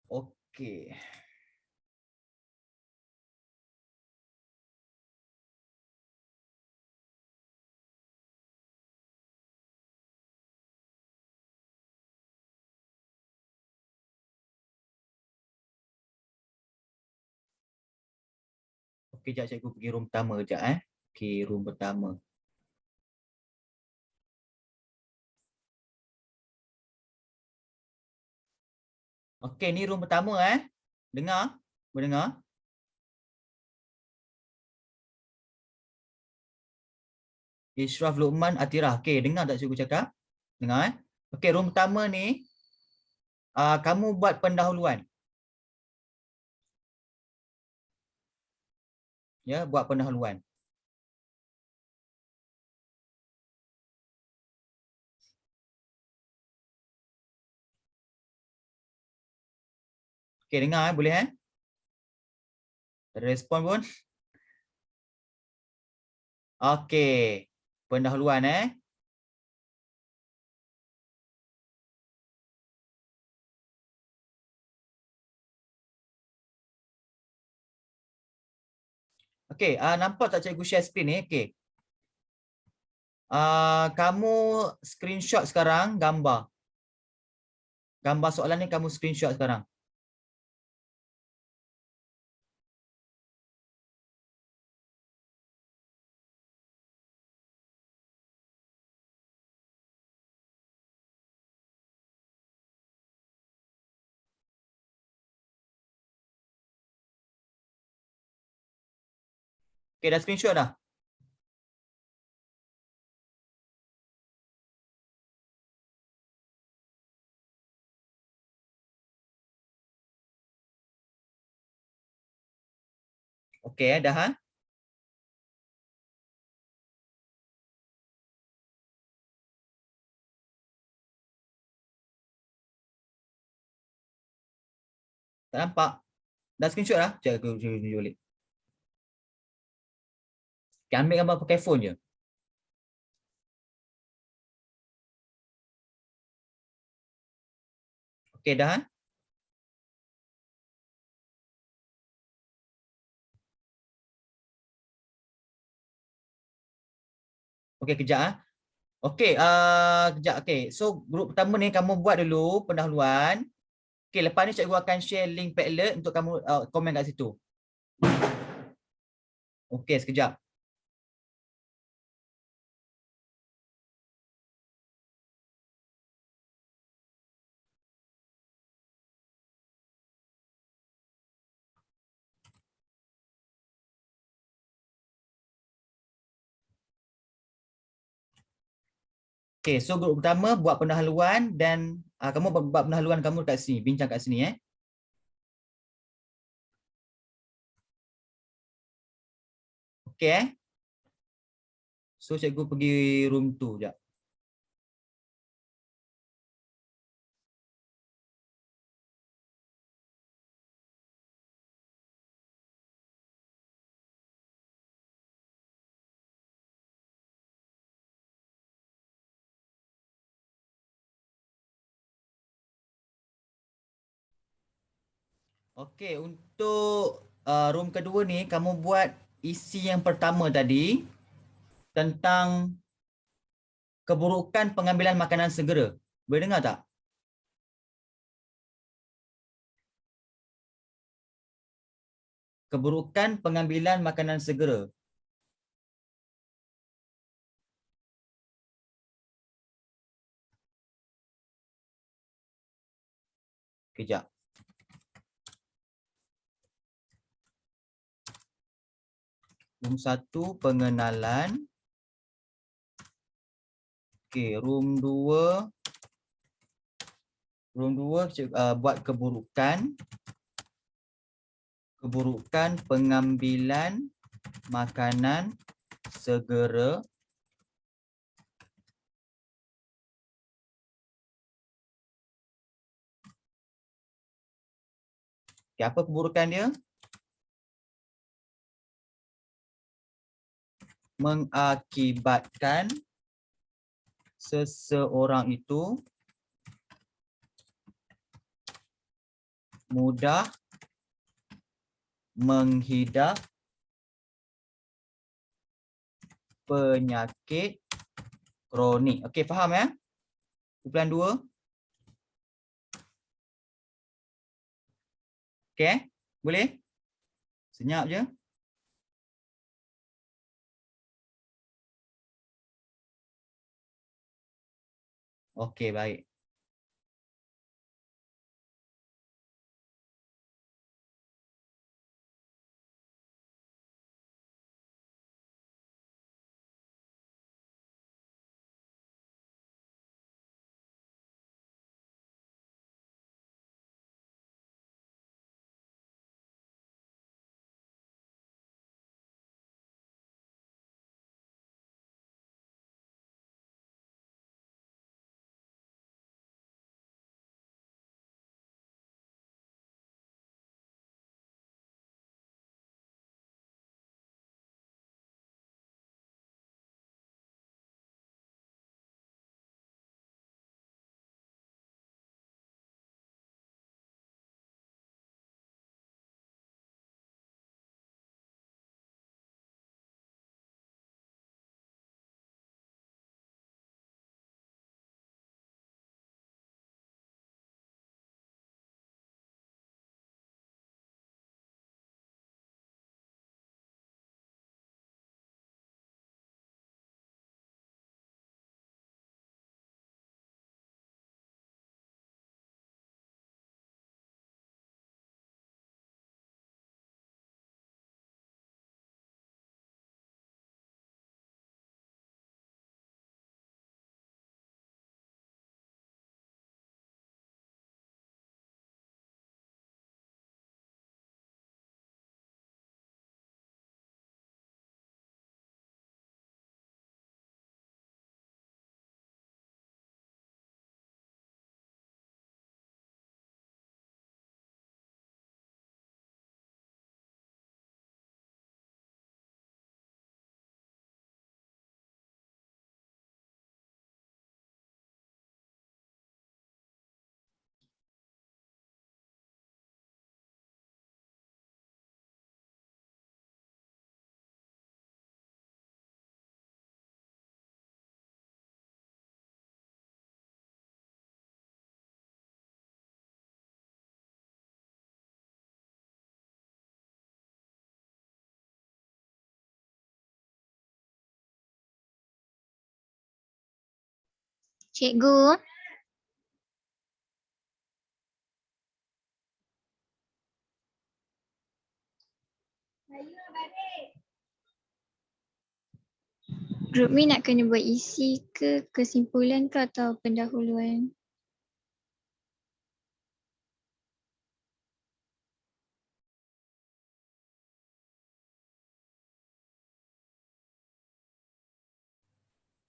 Okey. Okey, jap cikgu pergi room pertama kejap Okey, room pertama. Okey, ni room pertama Dengar? Mendengar? Ishraf Luqman Atirah. Okey, dengar tak cikgu cakap? Dengar Okey, room pertama ni kamu buat pendahuluan. Ya, buat pendahuluan. Okey, dengar boleh Tak ada respon pun. Okey. Pendahuluan Okey, nampak tak cikgu share screen ni? Okey. Kamu screenshot sekarang gambar. Gambar soalan ni kamu screenshot sekarang. Okey, dah screenshot dah? Okey dah Tak nampak? Dah screenshot dah? Sekejap aku tunjuk balik. Okay, ambil gambar pakai phone je. Okey dah Okey, kejap Okey, kejap. Okey, so grup pertama ni kamu buat dulu pendahuluan. Okey, lepas ni cikgu akan share link Padlet untuk kamu komen kat situ. Okey, sekejap. Okey, so grup pertama buat pendahuluan dan kamu buat pendahuluan kamu kat sini, bincang kat sini Okey So cikgu pergi room tu jap. Okey, untuk room kedua ni kamu buat isi yang pertama tadi tentang keburukan pengambilan makanan segera. Boleh dengar tak? Keburukan pengambilan makanan segera. Kejap. Room 1 pengenalan. Okey, room 2 buat keburukan pengambilan makanan segera. Okay, apa keburukan dia? Mengakibatkan seseorang itu mudah menghidap penyakit kronik. Okey, faham ya? Kumpulan 2. Okey, boleh? Senyap je. Okey, baik. Cikgu, Group me nak kena buat isi ke kesimpulan ke atau pendahuluan?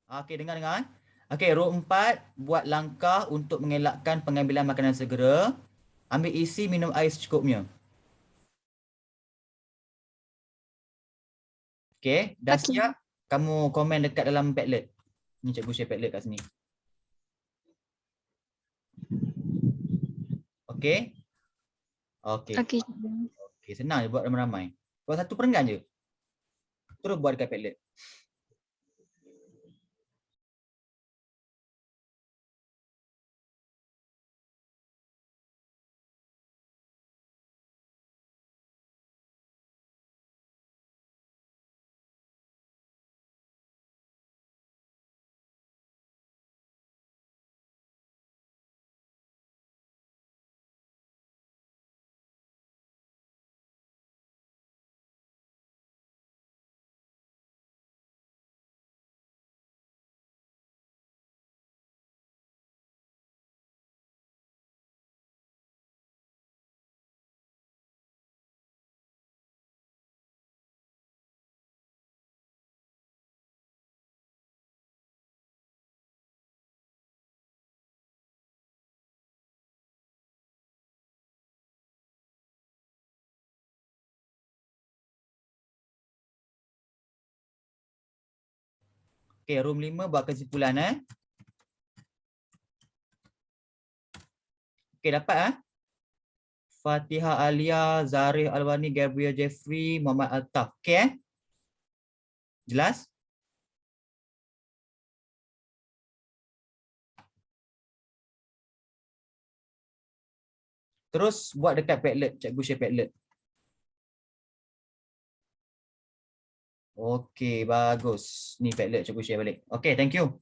Okey, dengar. Okey, row 4, buat langkah untuk mengelakkan pengambilan makanan segera. Ambil isi, minum air secukupnya. Okey, dah Okey. siap? Kamu komen dekat dalam Padlet. Ni cikgu share Padlet kat sini. Okey? Okey. Okey. Okey, senang je buat ramai-ramai. Buat satu perenggan je. Terus buat dekat Padlet. Okey, room 5 buat kesimpulan Okey, dapat Fatihah Alia, Zarif Alwani, Gabriel Jeffrey, Muhammad Altaf. Okey Jelas? Terus buat dekat Padlet, cikgu share Padlet. Okey, bagus. Ni Padlet cikgu share balik. Okey, thank you.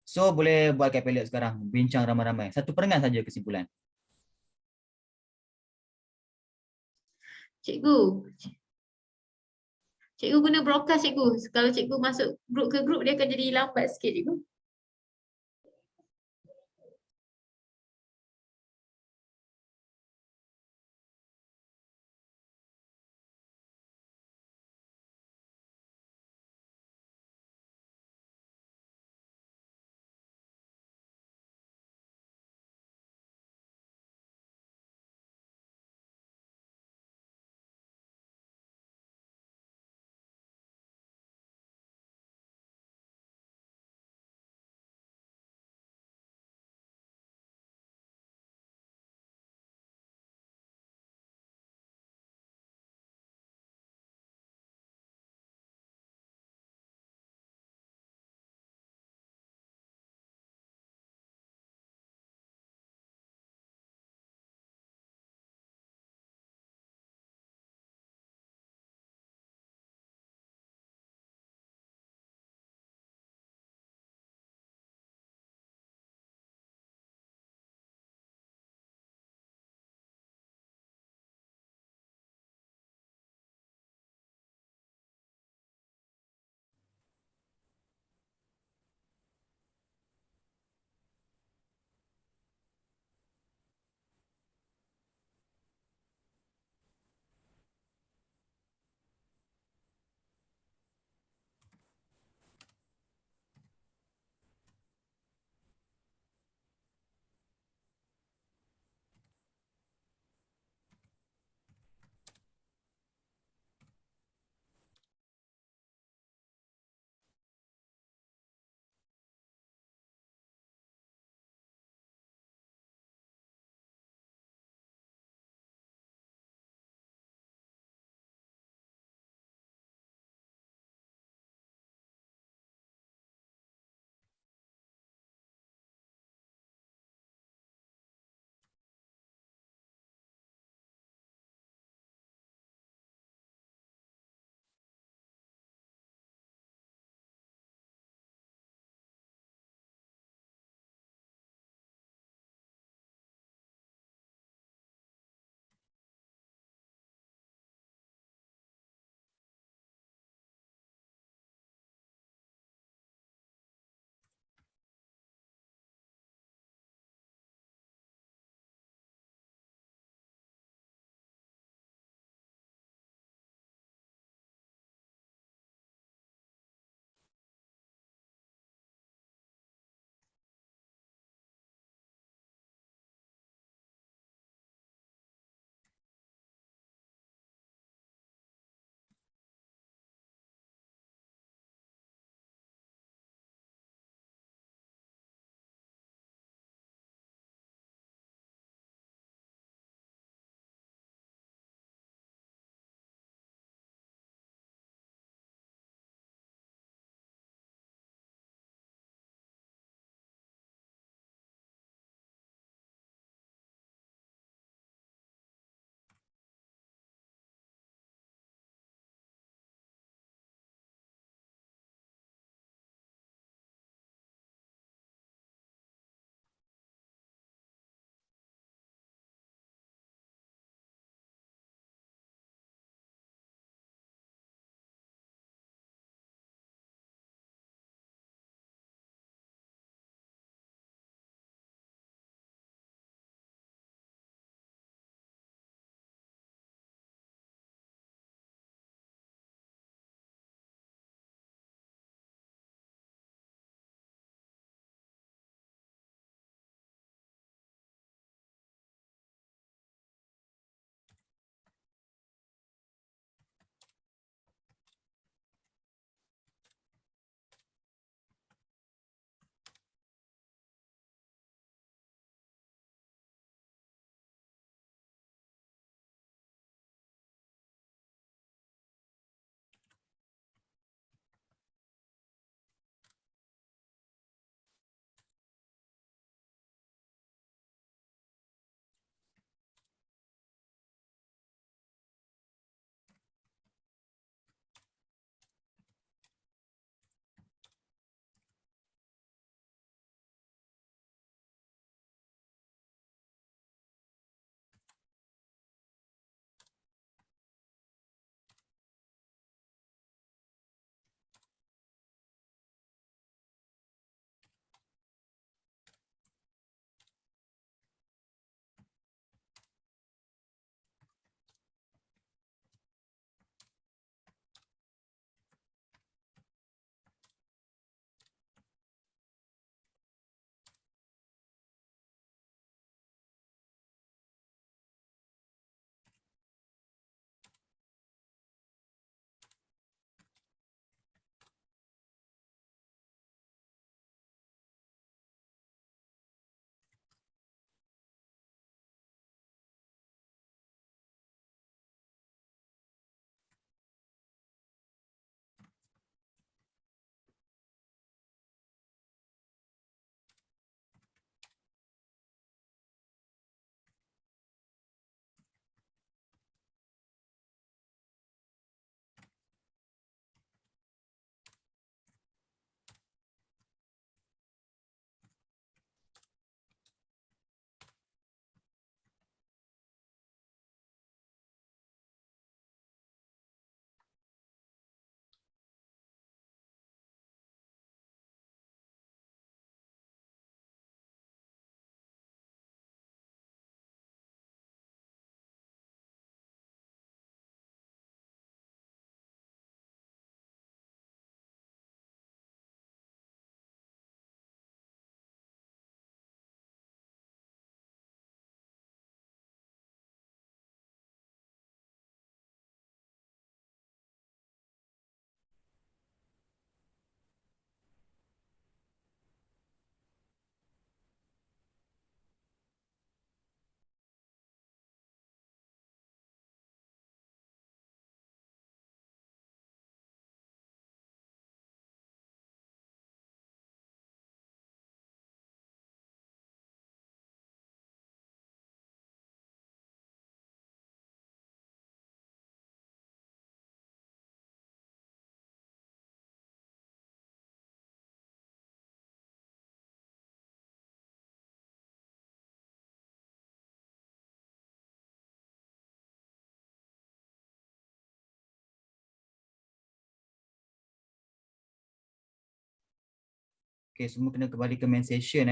So, boleh buat kat Padlet sekarang. Bincang ramai-ramai. Satu perenggan saja kesimpulan. Cikgu, cikgu guna broadcast cikgu. Kalau cikgu masuk grup ke grup dia akan jadi lambat sikit cikgu. Okey, semua kena kembali ke main session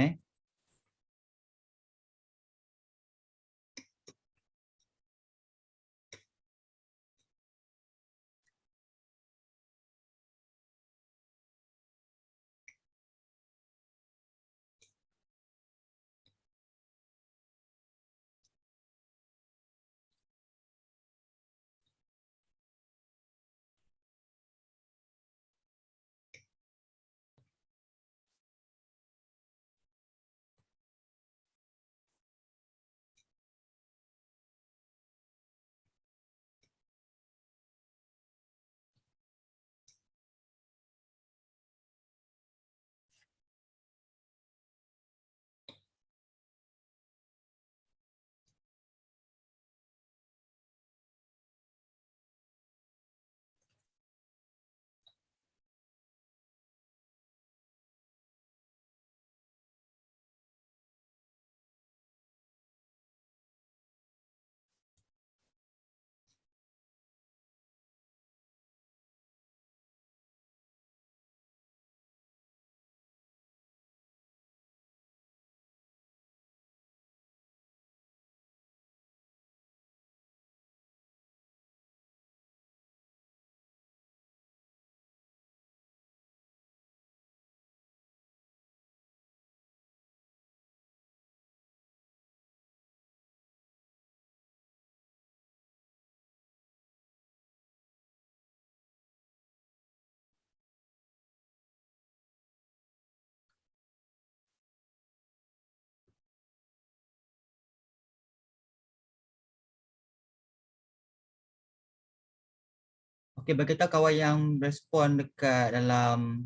Okey, bagi tahu kawan yang respon dekat dalam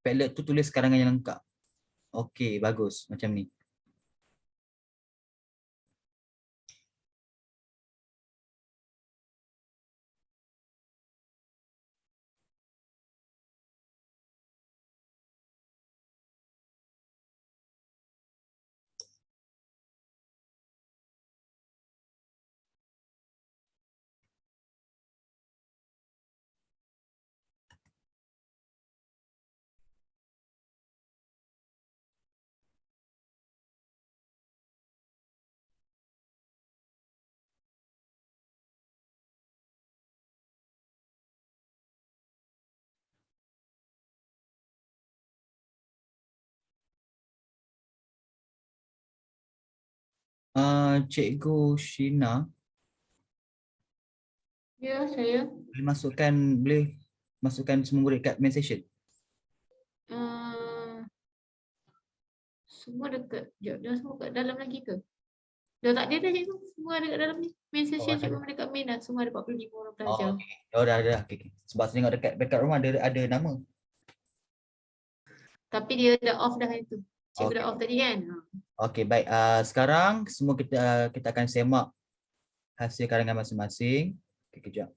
Padlet tu tulis karangan yang lengkap. Okey, bagus macam ni. Cikgu Shina, Ya, saya. boleh masukkan semua murid kat main session. Semua dekat. Sekejap, dah semua kat dalam lagi ke? Dah tak ada dah cikgu. Semua ada kat dalam ni. Main session ada. cikgu dekat main dah. Semua ada 45 orang pelajar. Okey. Oh, dah. Okey. Sebab saya tengok dekat rumah ada nama. Tapi dia dah off dah itu. Cikgu Okey. dah off tadi kan? Okey, baik. Sekarang semua kita akan semak hasil karangan masing-masing. Okey, kejap.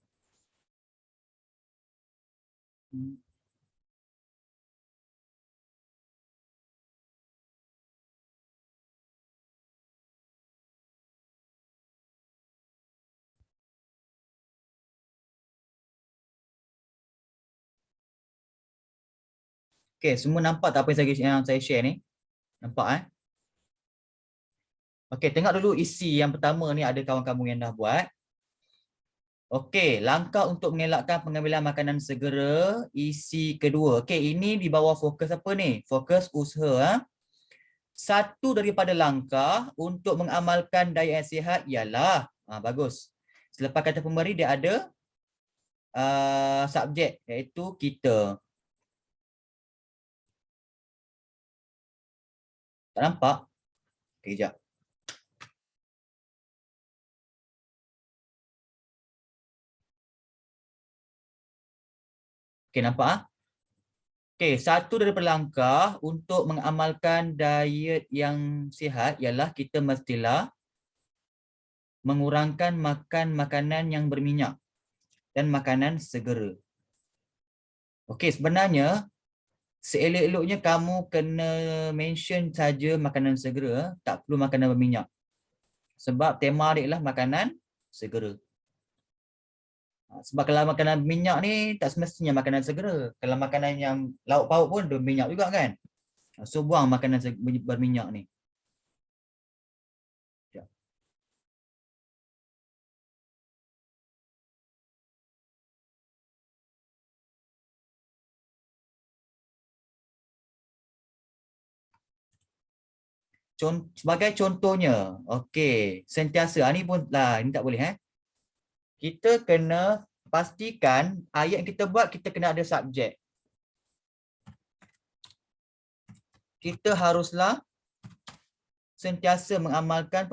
Okey, semua nampak tak apa yang saya share ni? Nampak Okey, tengok dulu isi yang pertama ni ada kawan-kawan yang dah buat. Okey, langkah untuk mengelakkan pengambilan makanan segera, isi kedua. Okey, ini di bawah fokus apa ni? Fokus usaha. Satu daripada langkah untuk mengamalkan diet sihat ialah, bagus. Selepas kata pemberi dia ada subjek iaitu kita. Tak nampak? Okey, kejap. Okey, nampak Okey, satu daripada langkah untuk mengamalkan diet yang sihat ialah kita mestilah mengurangkan makan makanan yang berminyak dan makanan segera. Okey, sebenarnya seelok-eloknya kamu kena mention saja makanan segera, tak perlu makanan berminyak. Sebab tema dia ialah makanan segera. Sebab kalau makanan berminyak ni tak semestinya makanan segera. Kalau makanan yang lauk pauk pun berminyak juga kan? So buang makanan berminyak ni. Sekejap. Sebagai contohnya, okey, sentiasa. Ni pun lah, ni tak boleh Kita kena pastikan ayat yang kita buat kita kena ada subjek. Kita haruslah sentiasa mengamalkan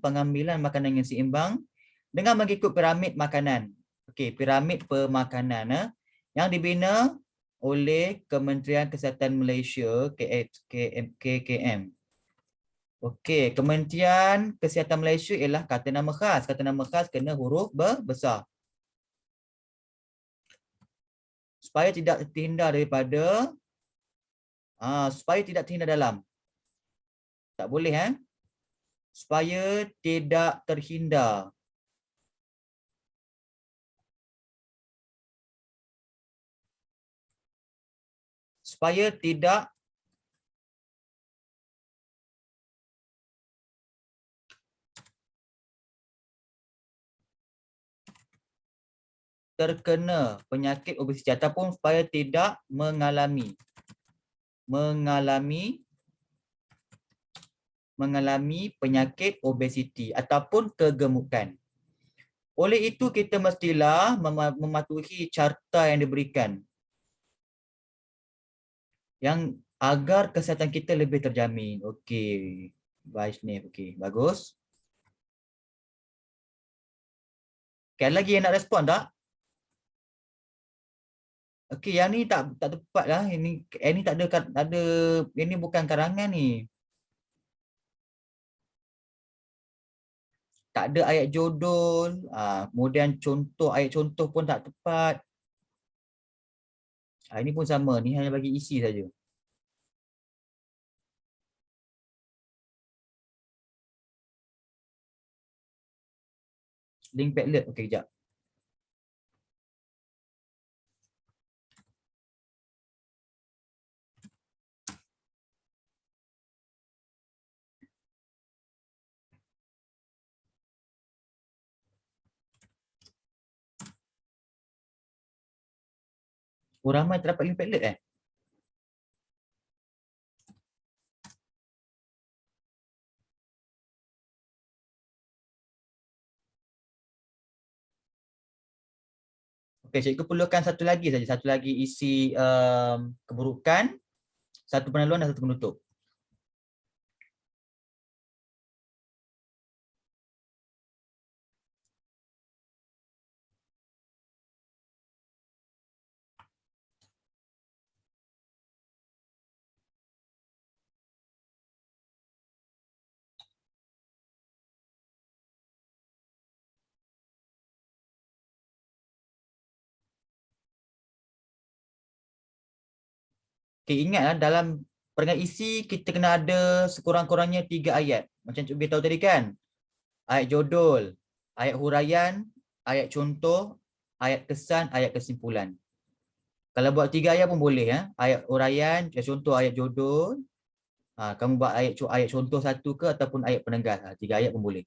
pengambilan makanan yang seimbang dengan mengikut piramid makanan. Okey, piramid pemakanan yang dibina oleh Kementerian Kesihatan Malaysia KKM. Okey, Kementerian Kesihatan Malaysia ialah kata nama khas. Kata nama khas kena huruf besar. Supaya tidak terhindar daripada supaya tidak terhindar dalam. Tak boleh supaya tidak terhindar. Supaya tidak terkena penyakit obesiti ataupun supaya tidak mengalami penyakit obesiti ataupun kegemukan. Oleh itu kita mestilah mematuhi carta yang diberikan yang agar kesihatan kita lebih terjamin. Okey, Vaishnav, okey, bagus. Okay, ada lagi yang nak respon tak? Okey, yang ni tak tepat lah. Ini tak ada ini bukan karangan ni. Tak ada ayat judul, kemudian ayat contoh pun tak tepat. Ini pun sama, ni hanya bagi isi saja. Link Padlet, okey kejap. Oh, ramai terdapat link Padlet Okey, cikgu perlukan satu lagi saja, satu lagi isi keburukan, satu peneluan dan satu penutup. Okey, ingatlah dalam peringkat isi kita kena ada sekurang-kurangnya 3 ayat. Macam cikgu beritahu tadi kan? Ayat judul, ayat huraian, ayat contoh, ayat kesan, ayat kesimpulan. Kalau buat 3 ayat pun boleh Ayat huraian, contoh ayat judul. Kamu buat ayat contoh satu ke ataupun ayat penegas. 3 ayat pun boleh.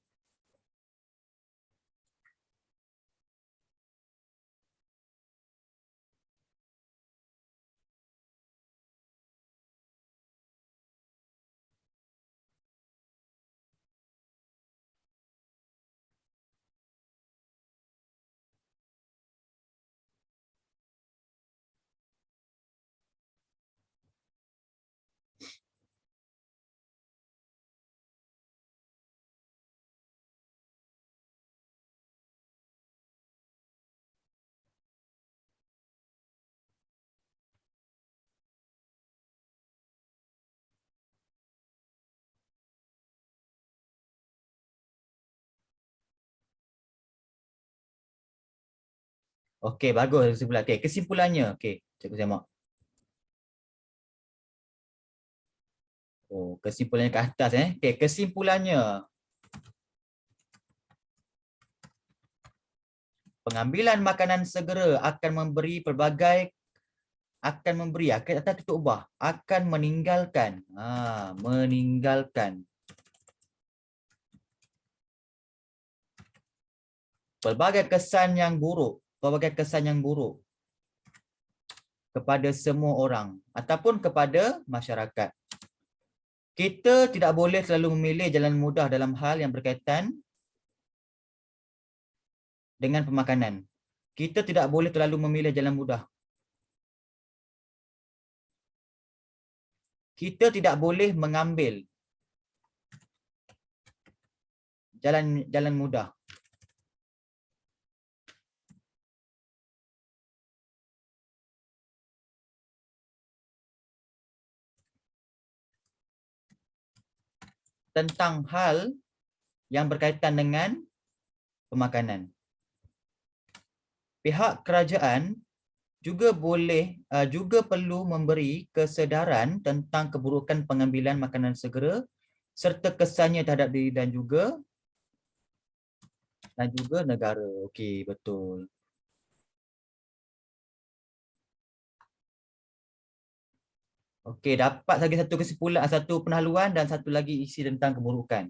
Okey, bagus kesimpulan. Okey, kesimpulannya. Okey, cikgu semak. Oh, kesimpulannya ke atas Okey, kesimpulannya. Pengambilan makanan segera akan memberi pelbagai akan memberi, akan datang tutup bah, akan meninggalkan. Meninggalkan. Pelbagai kesan yang buruk, kepada semua orang ataupun kepada masyarakat. Kita tidak boleh selalu memilih jalan mudah dalam hal yang berkaitan dengan pemakanan. Kita tidak boleh terlalu memilih jalan mudah. Kita tidak boleh mengambil jalan mudah. Tentang hal yang berkaitan dengan pemakanan. Pihak kerajaan juga perlu memberi kesedaran tentang keburukan pengambilan makanan segera serta kesannya terhadap diri dan juga negara. Okey, betul. Okey, dapat lagi satu kesimpulan, satu penhaluan dan satu lagi isi tentang keburukan.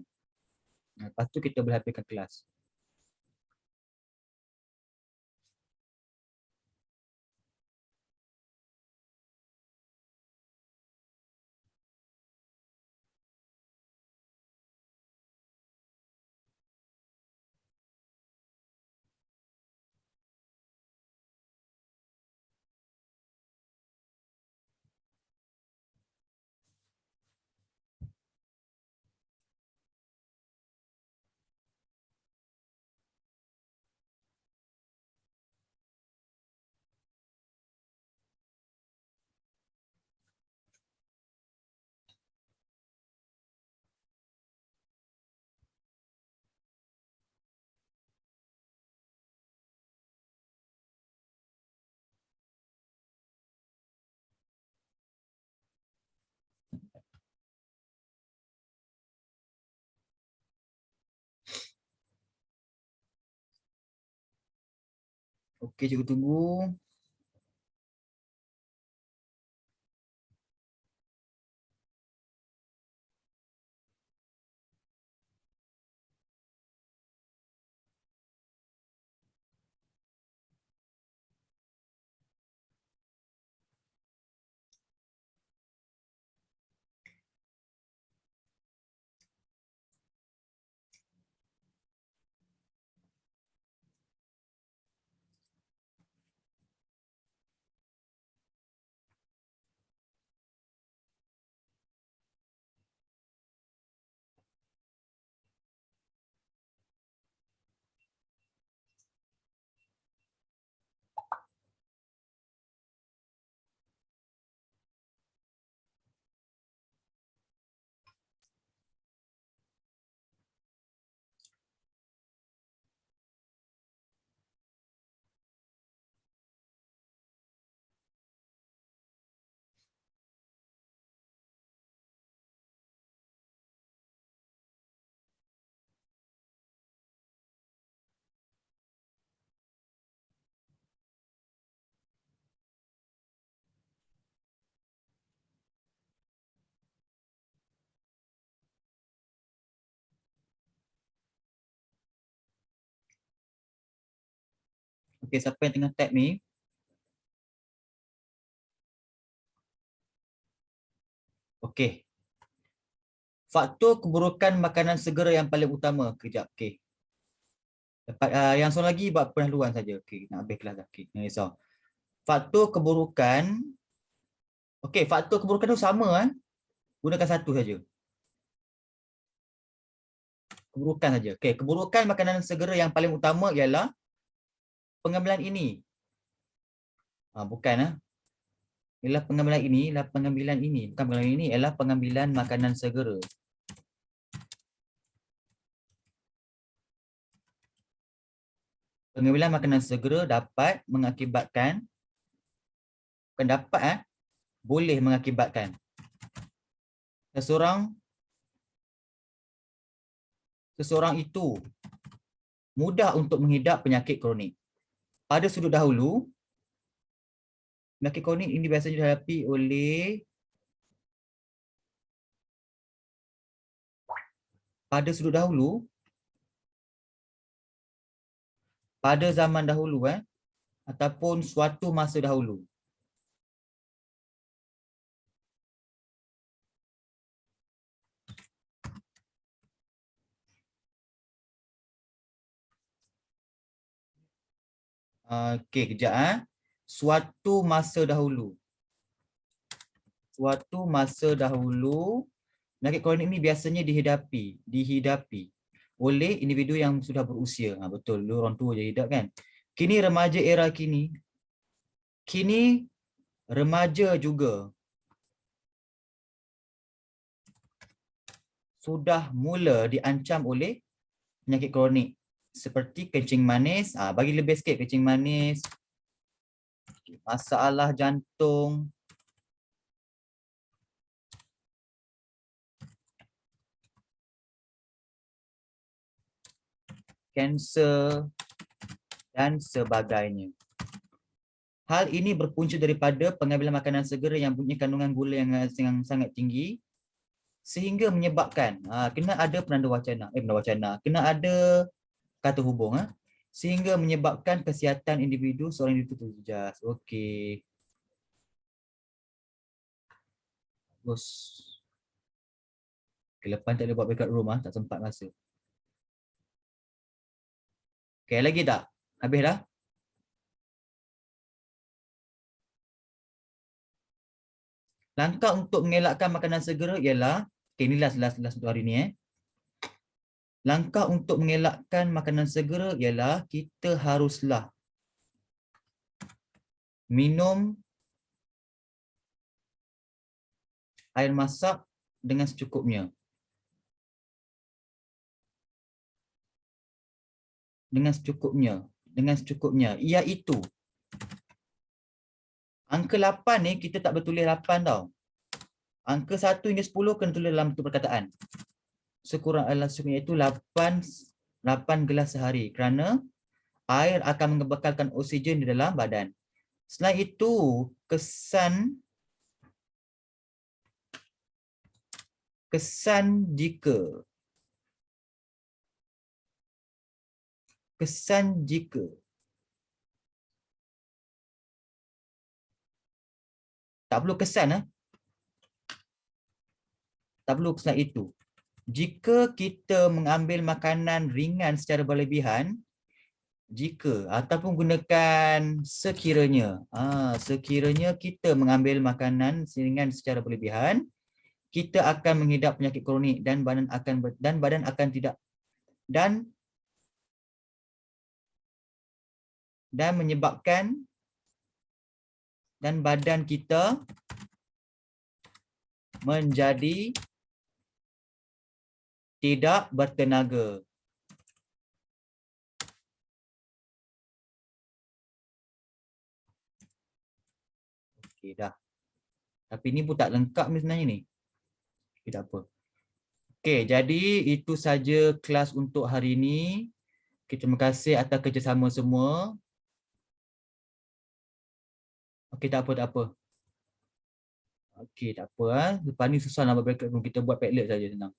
Lepas tu kita boleh habiskan kelas. Okey, cikgu tunggu. Okey, siapa yang tengah type ni? Okey. Faktor keburukan makanan segera yang paling utama. Kejap, okey. Dapat yang seorang lagi buat pendahuluan saja. Okey, nak habis kelas dah. Okey, jangan risau. Faktor keburukan. Okey, faktor keburukan tu sama Gunakan satu saja. Keburukan saja. Okey, keburukan makanan segera yang paling utama ialah pengambilan ini. Bukan ialah pengambilan ini, ialah pengambilan ini. Bukan pengambilan ini, ialah pengambilan makanan segera. Pengambilan makanan segera dapat mengakibatkan, bukan dapat boleh mengakibatkan seseorang itu mudah untuk mengidap penyakit kronik. Pada sudut dahulu, Penyakit kronik ini biasanya dihadapi oleh pada sudut dahulu, pada zaman dahulu ataupun suatu masa dahulu. Okey, kejap. Suatu masa dahulu. Suatu masa dahulu, penyakit kronik ini biasanya dihidapi oleh individu yang sudah berusia. Betul, dulu orang tua je hidap kan. Kini remaja era kini. Kini remaja juga sudah mula diancam oleh penyakit kronik seperti kencing manis, bagi lebih sikit, kencing manis, masalah jantung, kanser dan sebagainya. Hal ini berpunca daripada pengambilan makanan segera yang punya kandungan gula yang sangat tinggi sehingga menyebabkan kena ada kena ada kata hubung sehingga menyebabkan kesihatan individu seorang individu terjejas. Okey. Bagus. Okay, lepas tak boleh buat backup room tak sempat masa. Okey, lagi tak? Habis dah? Langkah untuk mengelakkan makanan segera ialah, ini last untuk hari ni Langkah untuk mengelakkan makanan segera ialah kita haruslah minum air masak dengan secukupnya. Dengan secukupnya. Iaitu angka 8 ni kita tak bertulis 8 tau. Angka 1 hingga 10 kena tulis dalam bentuk perkataan. Sekurang-kurangnya iaitu 8 gelas sehari kerana air akan mengekalkan oksigen di dalam badan. Selain itu, kesan jika tak perlu kesan tak perlu kesan itu. Jika kita mengambil makanan ringan secara berlebihan, ataupun gunakan sekiranya kita mengambil makanan ringan secara berlebihan, kita akan menghidap penyakit kronik dan badan akan tidak menyebabkan dan badan kita menjadi tidak bertenaga. Okey dah. Tapi ni pun tak lengkap ni sebenarnya ni. Okay, tak apa. Okey, jadi itu saja kelas untuk hari ini. Okay, terima kasih atas kerjasama semua. Okey, tak apa. Okey, tak apa. Lepas ni susah nak buat backup room. Kita buat Padlet saja senang.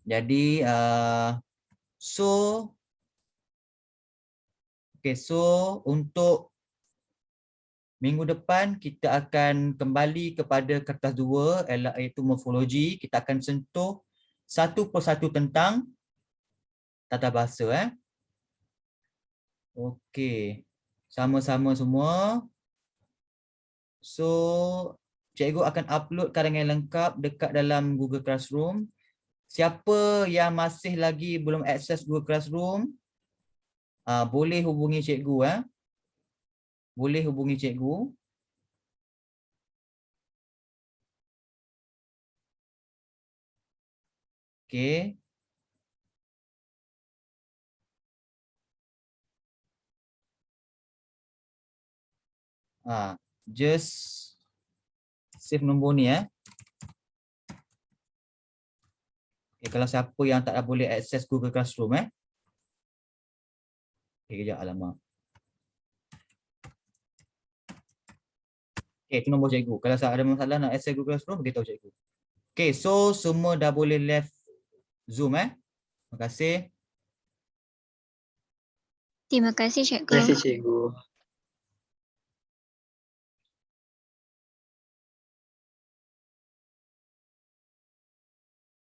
Jadi, so untuk minggu depan kita akan kembali kepada kertas 2 iaitu morfologi. Kita akan sentuh satu persatu tentang tata bahasa. Okey. Sama-sama semua. So, cikgu akan upload karangan lengkap dekat dalam Google Classroom. Siapa yang masih lagi belum akses Google Classroom, boleh hubungi cikgu. Boleh hubungi cikgu. Okey. Just save nombor ni Okay, kalau siapa yang tak boleh akses Google Classroom Okay, kejap alamak. Okay, itu nombor cikgu. Kalau ada masalah nak access Google Classroom, beritahu cikgu. Okay, so semua dah boleh left Zoom Terima kasih. Terima kasih, Terima kasih cikgu. cikgu.